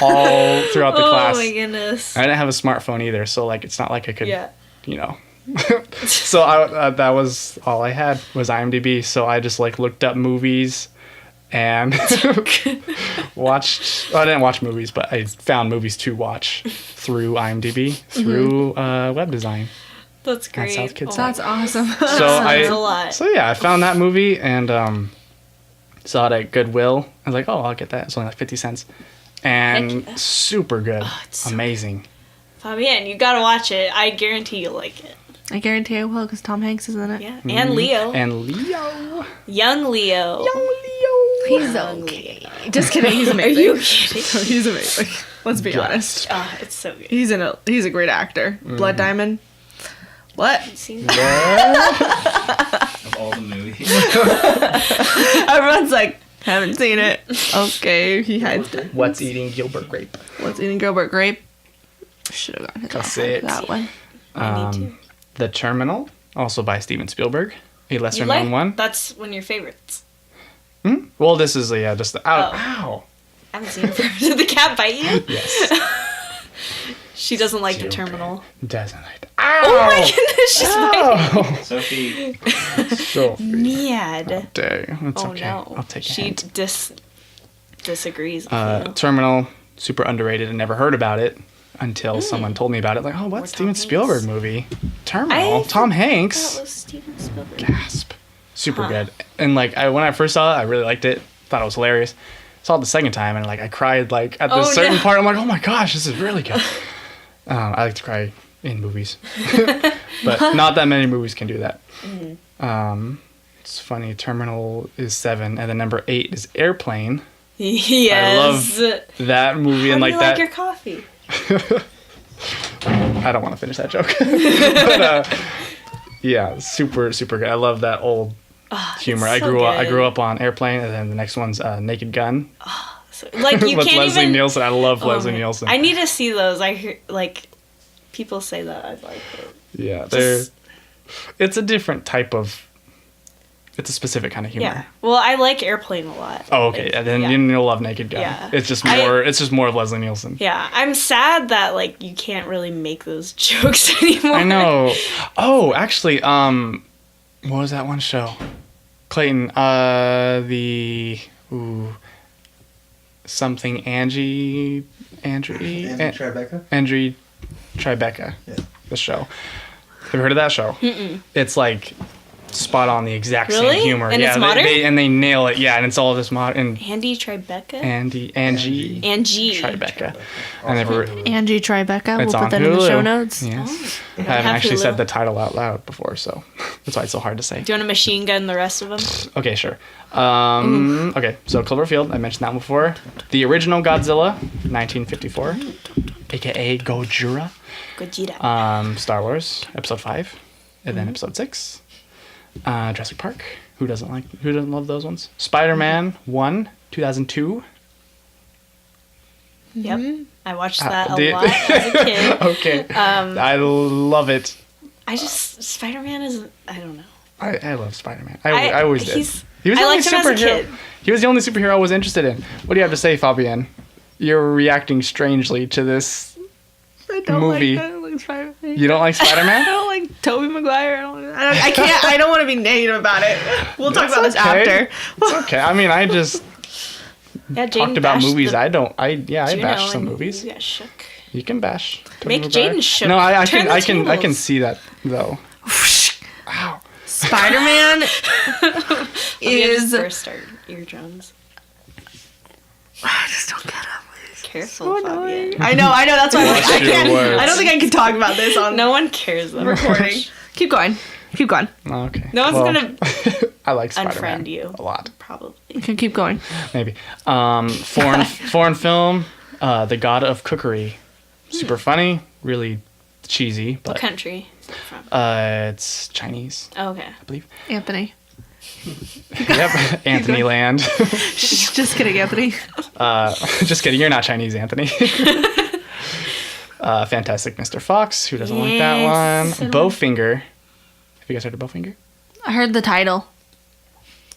all throughout the class. Oh my goodness. I didn't have a smartphone either, so like it's not like I could, Yeah. So that was all I had was IMDb. So I just like looked up movies and watched. Well, I didn't watch movies, but I found movies to watch through IMDb through web design. That's great. South Kid That's awesome. So sounds a lot. So yeah, I found that movie and saw it at Goodwill. I was like, oh, I'll get that. It's only like 50 cents, and Heck yeah. super good, it's so amazing. Fabian, you gotta watch it. I guarantee you'll like it. I guarantee I will because Tom Hanks is in it. Yeah. And Leo. And Leo. Young Leo. He's okay. Just kidding. He's amazing. Are you kidding? He's amazing. Let's be honest. Ah, it's so good. He's a great actor. Blood Diamond. What? Seen Of all the movies. Everyone's like, haven't seen it. Okay, he hides it. What's Eating Gilbert Grape? What's Eating Gilbert Grape? Should have gotten his That's Oscar it. for that one. I need to. The Terminal, also by Steven Spielberg, a lesser You known like? one. That's one of your favorites. Well, this is just the ow. Oh. I haven't seen it. Did the cat bite you? Yes. She doesn't like the Stupid. terminal. Doesn't it? Oh my goodness, she's biting. Ow! Sophie, So Mad. dang. It's Oh okay. no. I'll take a She hint. disagrees with you. Terminal, super underrated. I never heard about it until someone told me about it. Like, oh, what's Tom Steven Hanks. Spielberg movie? Terminal. I Tom That Hanks. was Steven Spielberg. Gasp. Super Huh. good. And like when I first saw it, I really liked it. Thought it was hilarious. Saw it the second time and like I cried like at this Oh, certain no. part. I'm like, oh my gosh, this is really good. I like to cry in movies, but not that many movies can do that. It's funny. Terminal is 7, and then number 8 is Airplane. Yes. That movie How and do like you that. like your coffee? I don't want to finish that joke. But, yeah, super super good. I love that old humor. it's I so grew good. up on Airplane, and then the next one's Naked Gun So, like you with can't Leslie even. Nielsen. I love Oh, Leslie man. Nielsen. I need to see those. I hear like people say that I like it. Yeah, Just- it's a different type of. It's a specific kind of humor. Yeah. Well, I like Airplane a lot. Oh, okay. Like, And then yeah. you'll love Naked Gun. Yeah. It's just I- more. It's just more of Leslie Nielsen. Yeah, I'm sad that like you can't really make those jokes anymore. I know. Oh, actually, what was that one show? Clayton, something Andrew, Tribeca? Andrew Tribeca. Yeah. The show. Have you heard of that show? Mm-mm. It's like spot on the exact Really? same humor. And yeah, it's modern? They nail it. Yeah, and it's all this modern. Andy Tribeca? Angie Angie. Tribeca. I never. Angie Tribeca. It's We'll on put that in the Hulu. show notes. Yes. Oh. I haven't have actually Hulu. said the title out loud before, so that's why it's so hard to say. Do you want to machine gun the rest of them? Okay, sure. Okay, so Cloverfield, I mentioned that one before. The original Godzilla, 1954, aka Gojira. Gojira. Star Wars, Episode 5, and then Episode 6. Jurassic Park. Who doesn't love those ones? Spider-Man 1, 2002. Yep. I watched that do a you- lot as a kid. Okay. I love it. Spider-Man is, I don't know. I love Spider-Man. I always did. He was I the only liked him as a superhero. kid. He was the only superhero I was interested in. What do you have to say, Fabienne? You're reacting strangely to this I don't movie. I don't like Spider-Man. You don't like I Spider-Man? don't like Tobey Maguire. I can't. I don't want to be negative about it. We'll talk about this after. It's okay. I mean, I just Yeah, Jaiden talked about bashed movies. the I Juno bash some and movies. You got shook. You can bash. Make Tobey Maguire. Jaiden shook. No, I Turn can the I can tables. see that though. Ow. Spider-Man Is is. burst our eardrums. I just don't get it. Careful, Fabian. I know. That's why I'm like, I Watch your can't. words. I don't think I can talk about this on No one cares though. recording. Keep going. Okay. No one's Well, gonna I like Spider-Man unfriend you. a lot. Probably. Okay, keep going. Maybe. Foreign film, The God of Cookery. Super funny, really cheesy, What but country? From? it's Chinese, Oh, okay. I believe. Anthony. Yep, Anthony Land. Just kidding, Anthony. Just kidding, you're not Chinese, Anthony. Fantastic Mr. Fox. Who doesn't like that Yes. one? Bowfinger. Have you guys heard of Bowfinger? I heard the title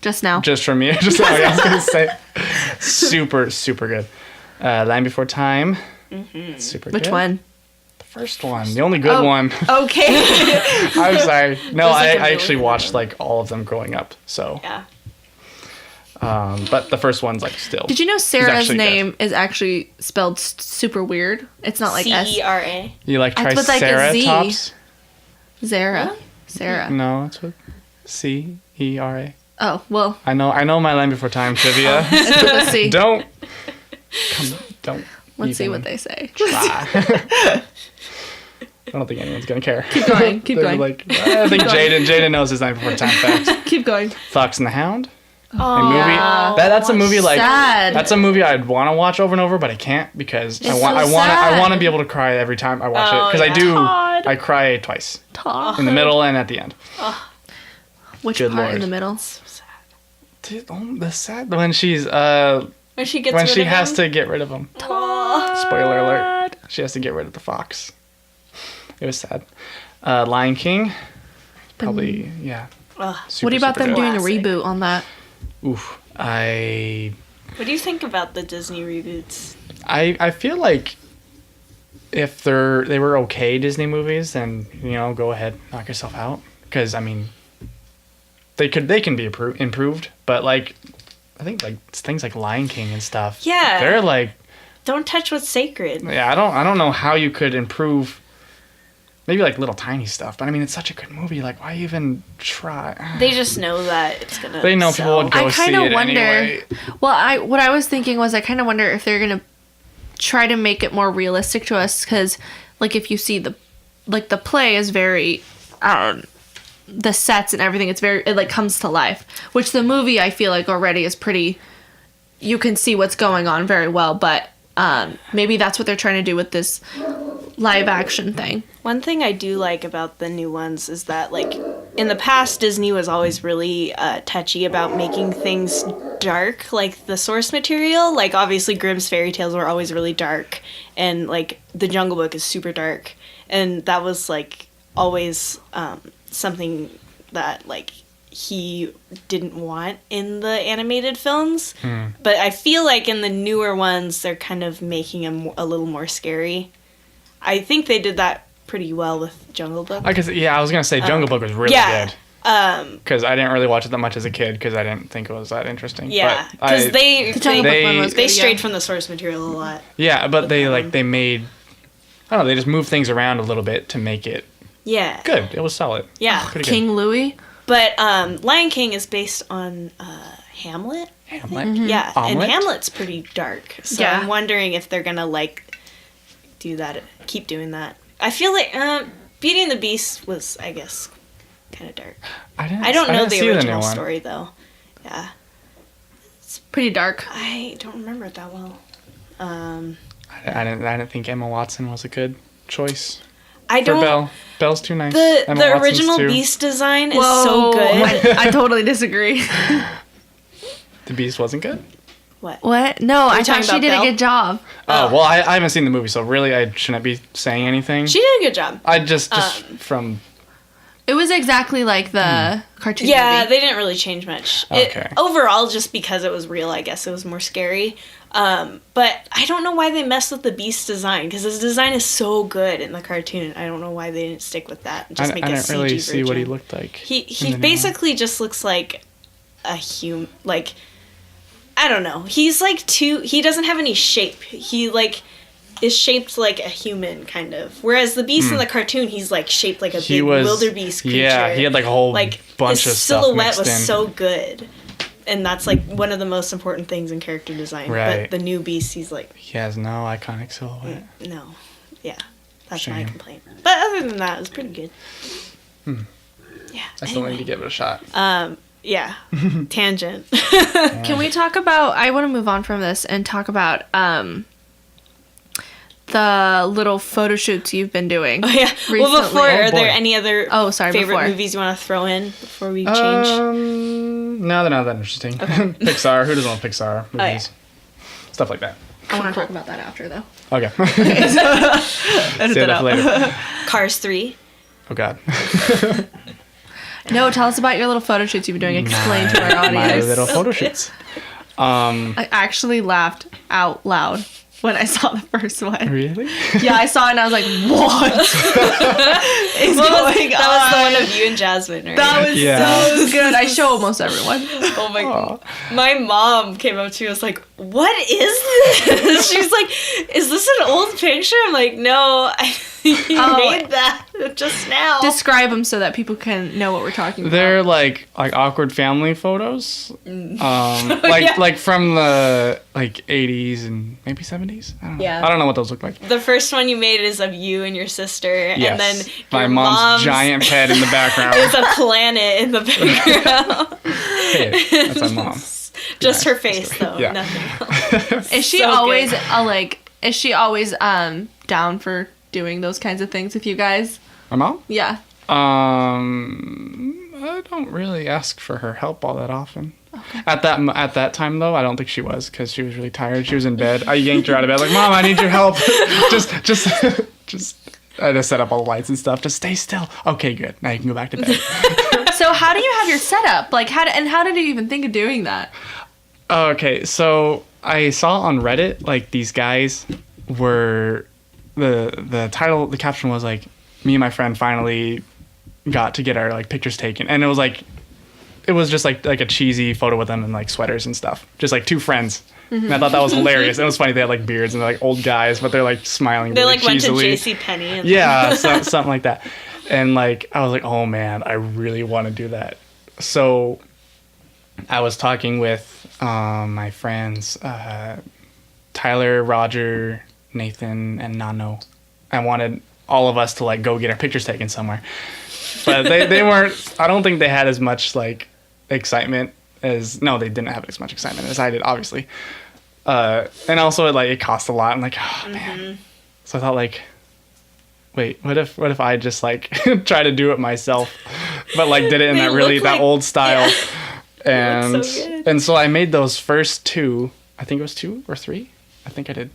just now. Just from me. Just I was gonna say, super good. Land Before Time. It's super good. Which one? The first one, the only good one. Okay. I'm sorry. No, There's like a I actually million watched of like all of them growing up. So, Yeah. but the first one's like still. Did you know Sarah's actually good. name is actually spelled super weird? It's not like S. CERA. You like It's with, like, a Z. Triceratops? Zara. Sarah. No, it's with CERA. Oh, well, I know my Land Before Time trivia. it's with a C. Don't Let's see even what they say. try. I don't think anyone's gonna care. Keep going. Keep They're going. like, I think Jaiden knows his Land Before Time facts. Keep going. Fox and the Hound. Oh, A movie that's a movie like Sad. that's a movie I'd want to watch over and over, but I can't because It's I so want sad. to be able to cry every time I watch it Oh, because I yeah. do Todd. I cry twice Todd. in the middle and at the end. Which Good part in Lord. the middle? Dude, the sad when she's When she gets when rid she of has him? to get rid of him. Spoiler alert. She has to get rid of the fox. It was sad. Lion King. Probably yeah. Ugh. Super, What about super them good. doing a Classic. reboot on that? Oof. What do you think about the Disney reboots? I feel like if they were okay Disney movies, then go ahead, knock yourself out. Because I mean, they can be improved, but like I think like things like Lion King and stuff. Yeah. they're like Don't touch what's sacred. I don't know how you could improve. Maybe like little tiny stuff, but I mean it's such a good movie. Like why even try? They just know that it's gonna. They know sell. people would go I see kind of it wonder. anyway. Well, what I was thinking was I kind of wonder if they're gonna try to make it more realistic to us because, like, if you see the play is very, the sets and everything, it like comes to life. Which the movie I feel like already is pretty. You can see what's going on very well, but maybe that's what they're trying to do with this live action thing. One thing I do like about the new ones is that, like, in the past, Disney was always really touchy about making things dark, like the source material. Like, obviously, Grimm's fairy tales were always really dark, and, like, The Jungle Book is super dark. And that was, like, always something that, like, he didn't want in the animated films. But I feel like in the newer ones, they're kind of making him a little more scary. I think they did that pretty well with Jungle Book. I was gonna say Jungle Book was really yeah. good. Because I didn't really watch it that much as a kid because I didn't think it was that interesting. Yeah, But because The Jungle Book one was they good, strayed yeah. from the source material a lot. but they made I don't know. They just moved things around a little bit to make it Yeah. good. It was solid. Yeah. Pretty King Louis. But Lion King is based on Hamlet. good. Hamlet. Yeah, Omelet? and Hamlet's pretty dark. So Yeah. I'm wondering if they're gonna like do that, keep doing that. I feel like Beauty and the Beast was, I guess, kind of dark. I don't know the original story though. Yeah, Pretty dark. I don't remember it that well. I didn't think Emma Watson was a good choice I for don't. Belle. Belle's too nice. The Emma Watson's original too. Beast design is so good. I totally disagree. The Beast wasn't good. What? No, I thought talking she about did Belle? a good job. Oh well, I haven't seen the movie, so really I shouldn't be saying anything. She did a good job. I just from It was exactly like the cartoon Yeah, movie. they didn't really change much. Okay. Overall, just because it was real, I guess it was more scary. But I don't know why they messed with the Beast design, because his design is so good in the cartoon. I don't know why they didn't stick with that and just make I a didn't CG really version. see what he looked like. He in the new one. basically just looks like a human, like, I don't know. He's like he doesn't have any shape. He like is shaped like a human kind of. Whereas the Beast in the cartoon, he's like shaped like a big wildebeest creature. Yeah, he had like a whole like bunch his of stuff silhouette mixed was in. so good. And that's like one of the most important things in character design. Right. But the new Beast, he's like, He has no iconic silhouette. no. Yeah. That's my Shame. complaint. But other than that, it was pretty good. Yeah. I still need to give it a shot. Yeah. Tangent. Can we talk about? I want to move on from this and talk about the little photo shoots you've been doing. Oh, yeah. Recently. Well, before, are boy. there any other favorite before. movies you want to throw in before we change? No, they're not that interesting. Pixar. Who doesn't love Pixar movies? yeah. Stuff like that. I want to talk about that after though. Okay. Save that for later. Cars 3. Oh God. No, tell us about your little photo shoots you've been doing. Explain to our audience. My little photo shoots. I actually laughed out loud when I saw the first one. Really? Yeah, I saw it and I was like, "What is going That was the on?" one of you and Jasmine, right? That was Yeah. so good. I show almost everyone. Oh my god. My mom came up to me and was like, "What is this?" She's like, "Is this an old picture?" I'm like, "No, you made that just now." Describe them so that people can know what we're talking about. They're like awkward family photos. Like from the like 80s and maybe 70s. I don't know. Yeah. I don't know what those look like. The first one you made is of you and your sister, Yes. and then my your mom's giant pet in the background. is a planet in the background. Hey, that's my mom. Just her face, though. Yeah. Nothing else. Is she So always good. Is she always down for doing those kinds of things with you guys? My mom? Yeah. I don't really ask for her help all that often. Okay. At that time though, I don't think she was, because she was really tired. She was in bed. I yanked her out of bed like, "Mom, I need your help." just. I just set up all the lights and stuff. Just stay still. Okay, good. Now you can go back to bed. So how do you have your setup? Like how did you even think of doing that? Okay, so I saw on Reddit like these guys were the title, the caption was like, "Me and my friend finally got to get our like pictures taken," and it was just like a cheesy photo with them in like sweaters and stuff, just like two friends. And I thought that was hilarious. It was funny. They had like beards and they're like old guys, but they're like smiling. They really like went to cheesily. JCPenney. And Yeah, something like that. And like I was like, oh man, I really want to do that. So I was talking with my friends, Tyler, Roger, Nathan, and Nano. I wanted all of us to like go get our pictures taken somewhere, but they weren't. I don't think they had as much like excitement as they didn't have as much excitement as I did, obviously. And also it cost a lot. I'm like, oh man. So I thought like, wait, what if I just like try to do it myself, but like did it in that old style. Yeah. And so good. and so I made those first two. I think it was 2 or 3. I think I did.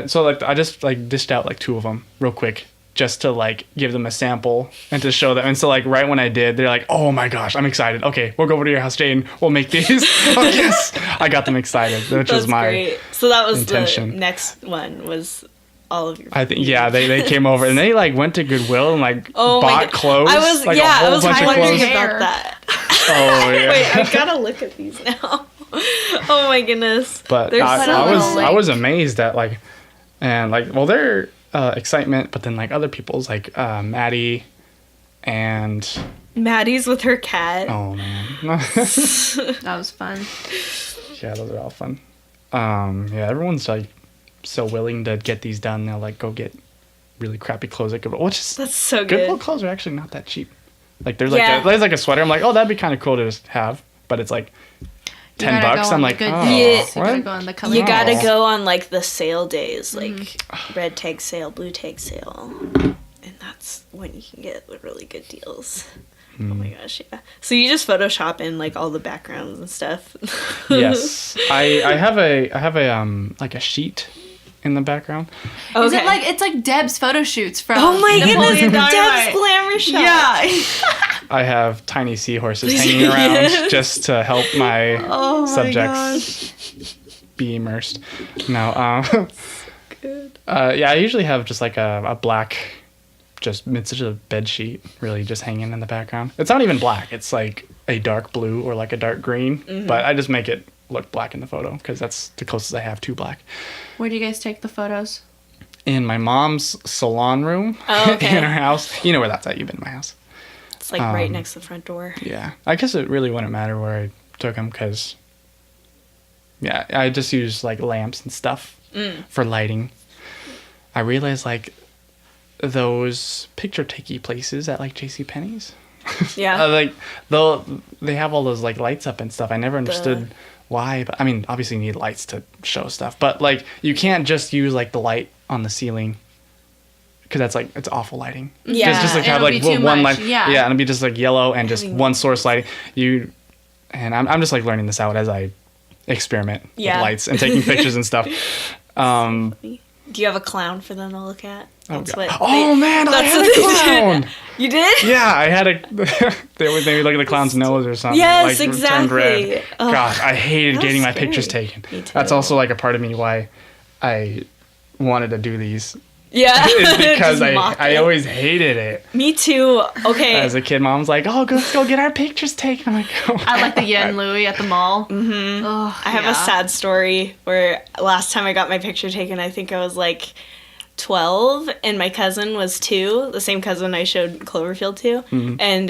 So like I just like dished out like 2 of them real quick, just to like give them a sample and to show them. And so like right when I did, they're like, "Oh my gosh, I'm excited. Okay, we'll go over to your house, Jaiden. We'll make these." Oh yes, I got them excited, which was my great. So that was intention. the next one was all of your. I think they came over and they like went to Goodwill and like Oh my bought God. clothes. I was like, a I whole was bunch of wondering clothes. about that. Oh yeah. Wait, I gotta look at these now. Oh my goodness. But They're so I was like- amazed at like And like, well, their excitement, but then like other people's, like Maddie and Maddie's with her cat. oh man, That was fun. yeah, those are all fun. Yeah, everyone's like so willing to get these done. They'll like go get really crappy clothes, like which is That's so good. good. Clothes are actually not that cheap. Like there's like Yeah. there's like a sweater. I'm like, oh, that'd be kind of cool to just have, but it's like $10. I'm like, oh, Yeah. You gotta what? go on the color. You gotta Oh. go on like the sale days, like red tag sale, blue tag sale, and that's when you can get the really good deals. Oh my gosh, yeah. So you just Photoshop in like all the backgrounds and stuff. Yes, I have a like a sheet in the background. Okay. Is it like it's like Deb's photo shoots from? Oh my Napoleon goodness, Dynamite? Deb's glamour shot. Yeah. I have tiny seahorses hanging around just to help my Oh my subjects be immersed. No, yeah, I usually have just like a black, it's just a bed sheet, really just hanging in the background. It's not even black. It's like a dark blue or like a dark green, but I just make it look black in the photo because that's the closest I have to black. Where do you guys take the photos? In my mom's salon room Oh, okay. in her house. You know where that's at. You've been to my house. It's like right next to the front door. Yeah, I guess it really wouldn't matter where I took them because, yeah, I just use like lamps and stuff for lighting. I realized like those picture takey places at like JCPenney's, Yeah. like they have all those like lights up and stuff. I never understood why, but I mean, obviously you need lights to show stuff, but like you can't just use like the light on the ceiling. Because that's like, it's awful lighting. Yeah, just like it'll have like be too one much, light. yeah. And it'll be just like yellow and just one source lighting. And I'm just like learning this out as I experiment with lights and taking pictures and stuff. Do you have a clown for them to look at? That's man, I had a clown. You did? Yeah, I had they always made me look at the clown's nose or something. Yes, like, turned red. exactly. Oh, God, I hated that getting was my pictures scary. taken. Me too. That's also like a part of me why I wanted to do these. Yeah. Is because Just mock I it. always hated it. Me too. Okay. As a kid, mom's like, "Oh, let's go get our pictures taken." I'm like, "Oh." I like the Yen Louis at the mall. Mm-hmm. I have a sad story where last time I got my picture taken, I think I was like 12 and my cousin was 2, the same cousin I showed Cloverfield to. And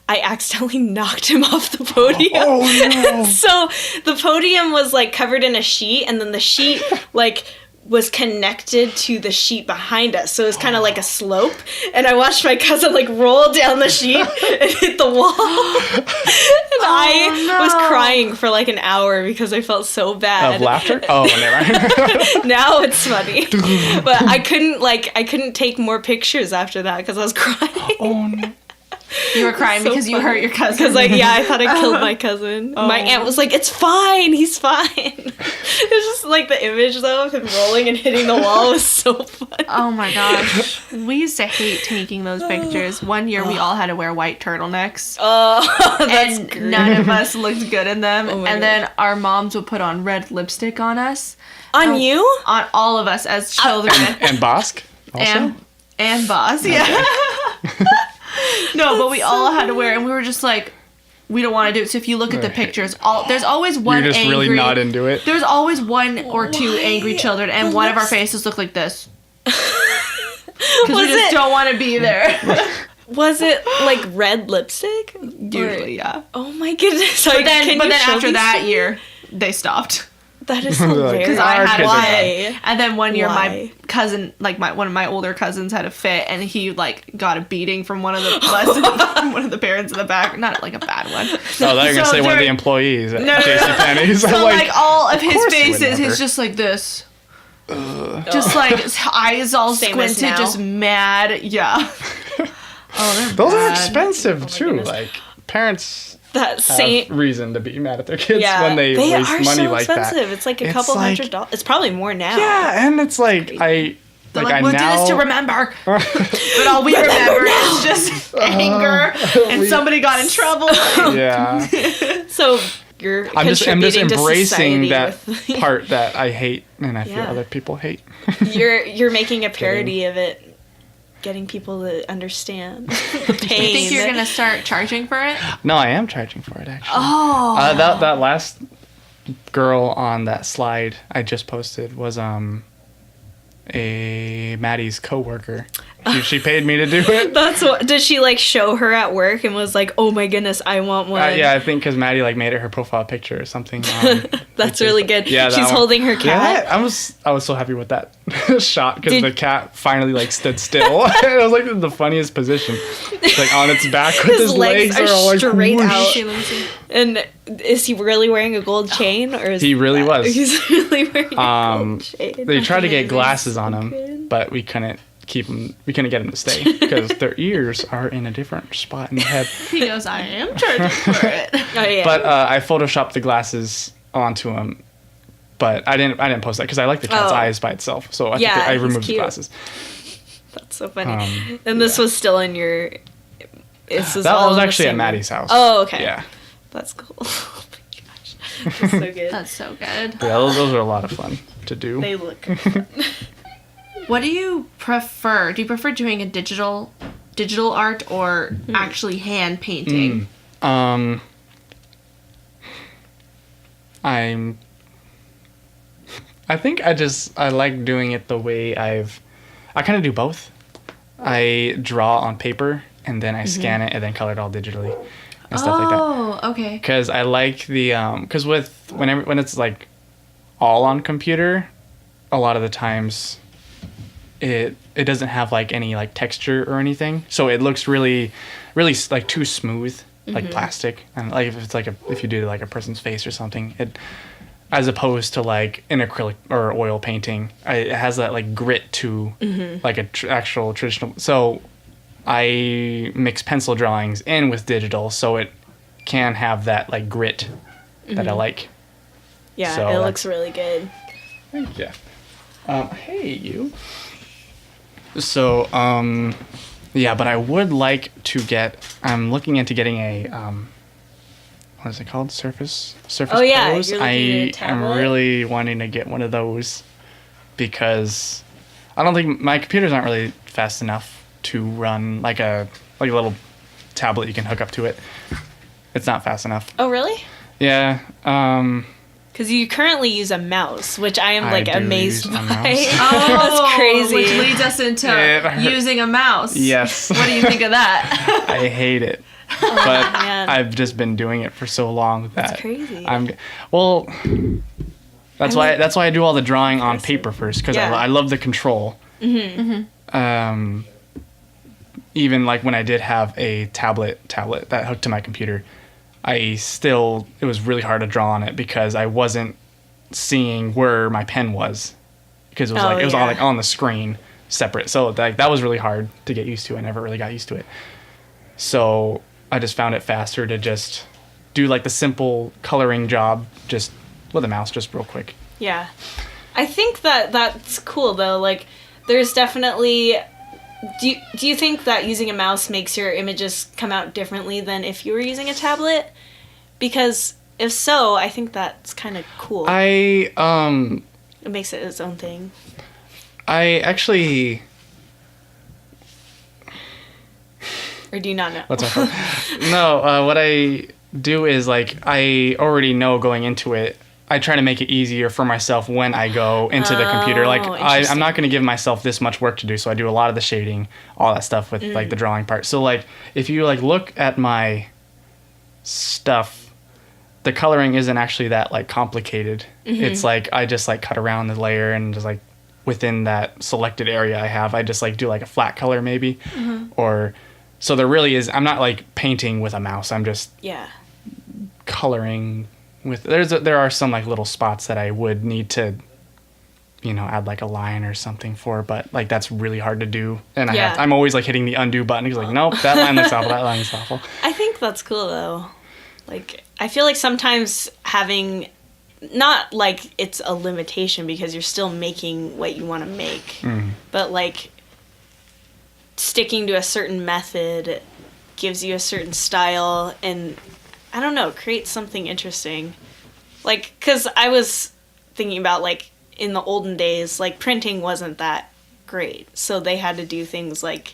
I accidentally knocked him off the podium. Oh no! So the podium was like covered in a sheet, and then the sheet like was connected to the sheet behind us, so it was kind of like a slope, and I watched my cousin like roll down the sheet and hit the wall. And I was crying for like an hour because I felt so bad. Of laughter? Oh, never mind. Now it's funny, but I couldn't take more pictures after that because I was crying. Oh no! You were crying So because you funny. hurt your cousin. Because I thought I killed my cousin. My aunt was like, "It's fine, he's fine." It's just like the image though of him rolling and hitting the wall was so funny. Oh my gosh. We used to hate taking those pictures. One year we all had to wear white turtlenecks. Oh, that's And great. none of us looked good in them. Oh my And God. then our moms would put on red lipstick on us. On you? On all of us as children. And Bosk also. And Boss, yeah. No, but we all had to wear it, and we were just like, we don't want to do it. So if you look at the pictures, there's always one You're just angry. really not into it. There's always one or two angry children, and one of our faces look like this. Because we just don't want to be there. Was it like red lipstick? Usually, yeah. Oh my goodness! But then after that year, they stopped. that is hilarious. Because I Our had kids are why. And then one year, my Why? cousin, like one of my older cousins, had a fit, and he like got a beating from one of the one of the parents in the back. Not like a bad one. Oh, they're gonna So say one of the they're- employees at No. JCPenney's. So like all of his course you would faces, he's never. just like this. Just like his eyes all Same as squinted, now. just mad. Yeah. Oh, they're Those are bad. expensive too. goodness. Like parents That have same. reason to be mad at their kids Yeah, when they waste are money so like expensive. that. It's like a It's couple like- $100. It's probably more now. Yeah, and it's like They're like, I we'll now do this to remember. But all we remember is just anger and somebody got in trouble. yeah. So you're I'm just contributing to embracing society that with- part that I hate and I feel Yeah. other people hate. You're making a parody of it, getting people to understand the pain. You think you're gonna start charging for it? No, I am charging for it actually. Oh. That last girl on that slide I just posted was Maddie's coworker. She paid me to do it. That's what. Did she like show her at work and was like, "Oh my goodness, I want one"? Yeah, I think because Maddie like made it her profile picture or something. That's really good. Yeah, she's holding her cat. Yeah, I was so happy with that shot because the cat finally like stood still. It was like the funniest position. It's like on its back with his legs are all like straight whoosh. out. And is he really wearing a gold chain, or is He really was. He's really wearing a gold chain. They tried to get glasses on him, but we couldn't keep him. We couldn't get him to stay because their ears are in a different spot in the head. He goes, I am charging for it. Oh, yeah. But I photoshopped the glasses onto him, but I didn't post that because I like the cat's eyes by itself. So I removed the glasses. That's so funny. And this was still in your. That was actually at Maddie's house. Oh, okay. Yeah. That's cool. Oh my gosh. That's so good. That's so good. Yeah, those are a lot of fun to do. They look fun. What do you prefer? Do you prefer doing a digital art or actually hand painting? I think I like doing it the way I kind of do both. I draw on paper and then I scan it and then color it all digitally and stuff like that. Oh, okay. Because I like the because when it's like all on computer, a lot of the times it doesn't have like any like texture or anything, so it looks really like too smooth, like plastic. And like if it's like if you do like a person's face or something, it as opposed to like an acrylic or oil painting, it has that like grit to like a actual traditional. So I mix pencil drawings in with digital, so it can have that like grit that I like. Yeah, So it looks really good. Thank you. Hey, you. So, yeah, but I would like to I'm looking into getting a, what is it called? Surface Oh, yeah, Pros. you're looking at a am tablet? really wanting to get one of those because I don't think my computers aren't really fast enough to run like a little tablet you can hook up to it. It's not fast enough. Oh, really? Yeah. Because you currently use a mouse, which I am like I do amazed use a by. mouse. That's crazy. Which leads us into using a mouse. Yes. What do you think of that? I hate it. But man. I've just been doing it for so long that That's crazy. That's why I do all the drawing on paper first because Yeah. I love the control. Even like when I did have a tablet that hooked to my computer, it was really hard to draw on it because I wasn't seeing where my pen was because it was all like on the screen separate. So like that was really hard to get used to. I never really got used to it. So I just found it faster to just do like the simple coloring job just with a mouse just real quick. Yeah. I think that's cool though. Like there's definitely do you think that using a mouse makes your images come out differently than if you were using a tablet? Because if so, I think that's kind of cool. It makes it its own thing. I actually Or do you not know? What's up? No, what I do is like I already know going into it. I try to make it easier for myself when I go into the computer. Like I'm not going to give myself this much work to do, so I do a lot of the shading, all that stuff with like the drawing part. So like if you like look at my stuff, the coloring isn't actually that like complicated. It's like I just like cut around the layer and just like within that selected area I just like do like a flat color maybe, or so there really is. I'm not like painting with a mouse. I'm just coloring with. There are some like little spots that I would need to, add like a line or something for, but like that's really hard to do. And I'm always like hitting the undo button. It's like nope, that line looks awful. That line looks awful. I think that's cool though. Like I feel like sometimes having. Not like it's a limitation because you're still making what you want to make, but like sticking to a certain method gives you a certain style and I don't know, creates something interesting. Like, because I was thinking about like in the olden days, like printing wasn't that great. So they had to do things like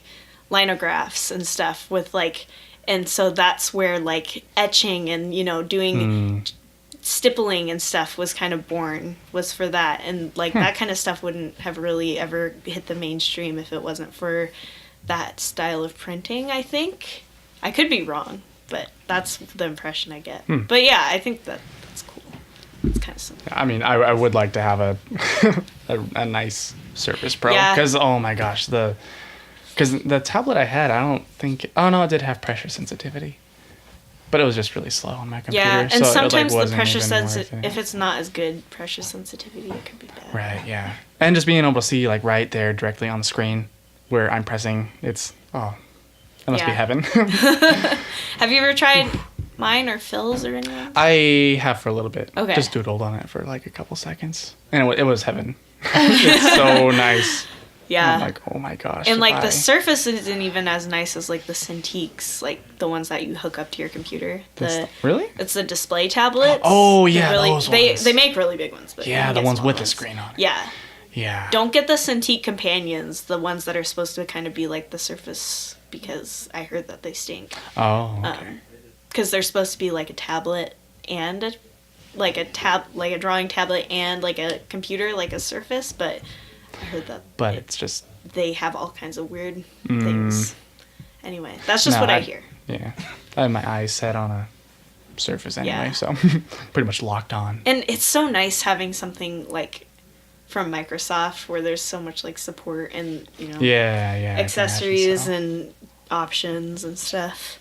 linographs and stuff with like, and so that's where like etching and, doing stippling and stuff was kind of born, was for that. And like that kind of stuff wouldn't have really ever hit the mainstream if it wasn't for that style of printing, I think. I could be wrong, but that's the impression I get. But yeah, I think that's cool. It's kind of simple. I mean, I would like to have a nice Surface Pro, Yeah. because oh my gosh, because the tablet I had, I don't think, oh no, it did have pressure sensitivity, but it was just really slow on my computer. Yeah, and so sometimes it, like, the pressure wasn't even worth sensitivity, it. if it's not as good pressure sensitivity, it could be bad. Right, yeah, and just being able to see like right there directly on the screen where I'm pressing, it must be Yeah. heaven. Have you ever tried mine or Phil's or anyone? I have for a little bit. Okay. Just doodled on it for like a couple seconds, and it was heaven. It's so nice. Yeah. I'm like, oh my gosh. And like if the I- Surface isn't even as nice as like the Cintiqs, like the ones that you hook up to your computer. Really? It's the display tablets. Oh, They're yeah, really, those they ones. they make really big ones, but you Yeah, can the get ones small with the screen on it. Yeah. Yeah. Don't get the Cintiq companions, the ones that are supposed to kind of be like the Surface, because I heard that they stink. Oh, okay. Because they're supposed to be like a tablet and a drawing tablet and like a computer, like a Surface, but I heard that But it's just they have all kinds of weird things. Anyway, that's just what I hear. Yeah. I have my eyes set on a Surface anyway, Yeah. so pretty much locked on. And it's so nice having something like from Microsoft where there's so much like support and, you know, Yeah, I can imagine accessories so. and options and stuff.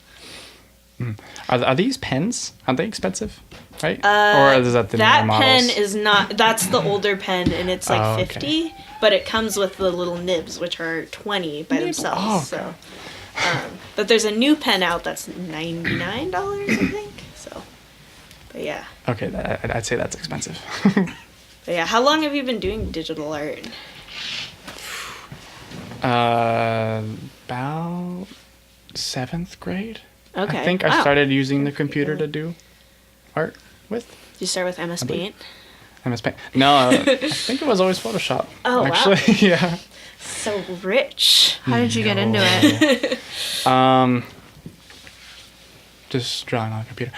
Are these pens? Aren't they expensive? Right? Or is that the That newer models? pen is not. That's the older pen, and it's like Oh, okay. 50. But it comes with the little nibs, which are 20 by themselves. Oh, So, but there's a new pen out that's $99, I think. So, but yeah, Okay, I'd say that's expensive. but yeah. How long have you been doing digital art? About 7th grade. Okay. I think I Wow. started using the computer to do art with. Did you start with MS believe- Paint? MS Paint. No, I think it was always Photoshop. Oh, wow. actually. Yeah. So rich. How did you get into it? Just drawing on a computer.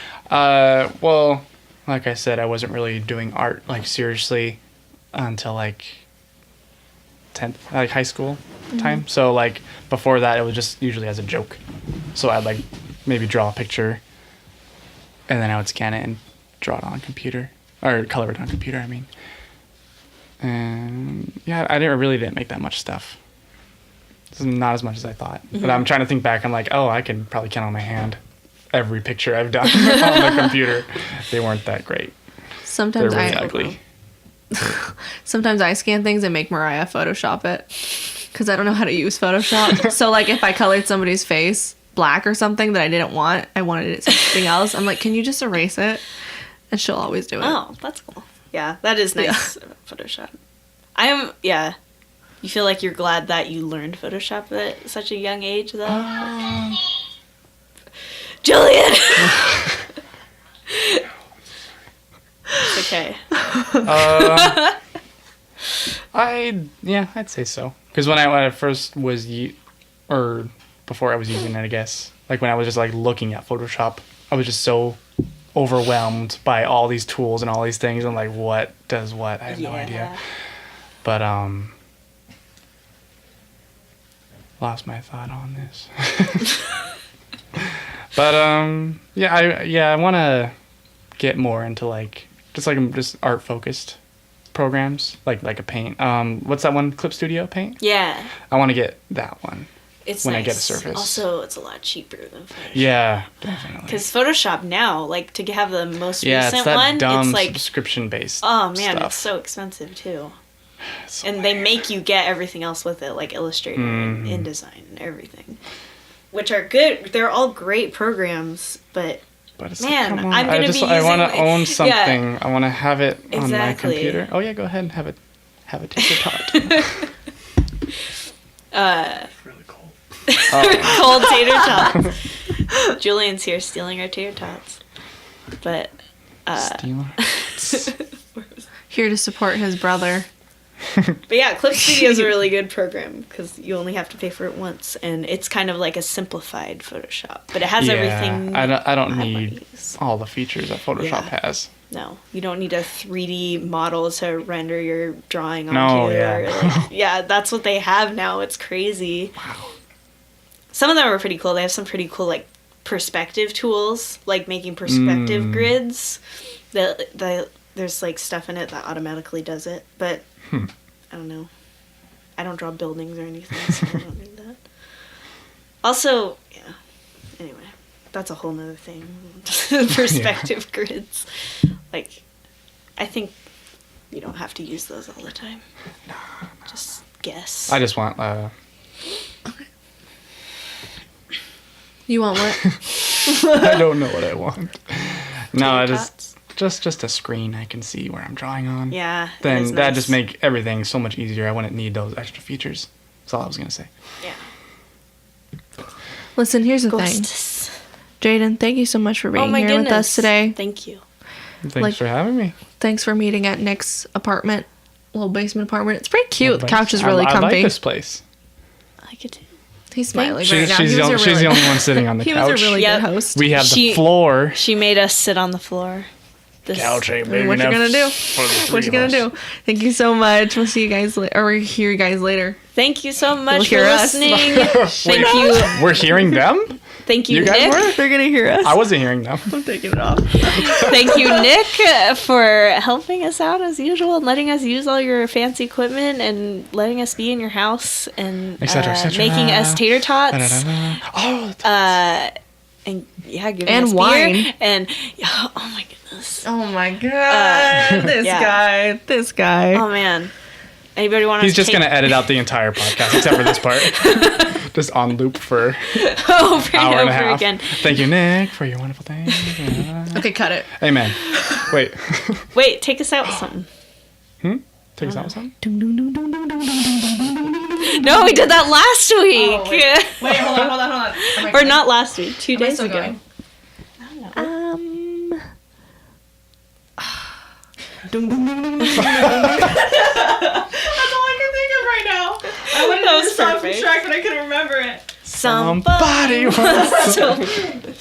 Well, like I said, I wasn't really doing art like seriously until like 10th, like high school time. So like before that, it was just usually as a joke. So I'd like maybe draw a picture, and then I would scan it and draw it on computer or color it on computer. I mean, and yeah, I really didn't make that much stuff. This is not as much as I thought. But I'm trying to think back. I'm like, oh, I can probably count on my hand every picture I've done on the computer. They weren't that great. They're Sometimes really I ugly. sometimes I scan things and make Mariah Photoshop it because I don't know how to use Photoshop. So like if I colored somebody's face black or something that I didn't want, I wanted it something else. I'm like, can you just erase it? And she'll always do it. Oh, that's cool. Yeah, that is nice. Photoshop. Yeah. You feel like you're glad that you learned Photoshop at such a young age, though? Julian! It's okay. I'd say so. Because when I first was, or before I was using it, I guess, like when I was just like looking at Photoshop, I was just so overwhelmed by all these tools and all these things. I'm like, what does what? I have no idea. But lost my thought on this. But I want to get more into like just art focused programs like a Paint. What's that one? Clip Studio Paint. Yeah. I want to get that one. It's When I nice. get a Surface. Also, it's a lot cheaper than Photoshop. Yeah, definitely. Because Photoshop now, like, to have the most Yeah, recent it's that one, dumb it's like, subscription based. oh man, stuff. it's so expensive too. It's so And they make you get everything else with it, like Illustrator and InDesign and everything. Which are good. They're all great programs, but But it's man, like, come on. I'm gonna be I want to using, own like- something. yeah. I want to have it on my Exactly. computer. Oh yeah, go ahead and have it tater tot. It's really cold. cold tater tots. Julian's here stealing our tater tots. But Steamer. Here to support his brother. But yeah, Clip Studio is a really good program because you only have to pay for it once, and it's kind of like a simplified Photoshop, but it has everything. I don't I need use. all the features that Photoshop Yeah. has. No, you don't need a 3D model to render your drawing No, onto. yeah. Or like, yeah, that's what they have now. It's crazy. Wow. Some of them are pretty cool. They have some pretty cool like perspective tools, like making perspective grids. There's like stuff in it that automatically does it, but I don't know. I don't draw buildings or anything, so I don't need that. Also, yeah. Anyway, that's a whole nother thing. Perspective grids. Like, I think you don't have to use those all the time. No. Just guess. I just want You want what? I don't know what I want. No, I Tots? just a screen I can see where I'm drawing on. Yeah. it Then is that nice. just make everything so much easier. I wouldn't need those extra features. That's all I was gonna say. Yeah. Listen, here's the thing. Ghosts. Jaiden, thank you so much for Oh being my here goodness. with us today. Thank you. Thanks Like- for having me. Thanks for meeting at Nick's apartment, little basement apartment. It's pretty cute. The Thanks. couch is really I comfy. like this place. I like it too. He's smiling She's, right now. she's, He the, was a she's the really- only one sitting on the He couch. was a really Yep. good host. We have She- the floor. She made us sit on the floor. This, Couch ain't I big mean, what you enough gonna do? for the three What you of gonna us. do? Thank you so much. We'll see you guys or hear you guys later. Thank you so much for hear us. listening. Thank Wait, you. We're hearing them? Thank you, You guys Nick. were? They're gonna hear us. I wasn't hearing them. I'm taking it off. Thank you, Nick, for helping us out as usual and letting us use all your fancy equipment and letting us be in your house and Et cetera, et cetera. making us tater tots. Da-da-da-da. Oh, And yeah, giving And us wine. beer. And oh my goodness. Oh my god. This yeah. guy. This guy. Oh man. Anybody want to he's just going to edit out the entire podcast except for this part. Just on loop for over hour and and a over half. again. Thank you, Nick, for your wonderful thing. Okay, cut it. Amen. Wait. Wait, take us out with something. Take us out with something? No, we did that last week. Oh, wait, hold on. Or not last week, 2 days ago. Going? That's all I can think of right now. I wanted That to was do something perfect. Shrek, but I couldn't remember it. Somebody wants to- to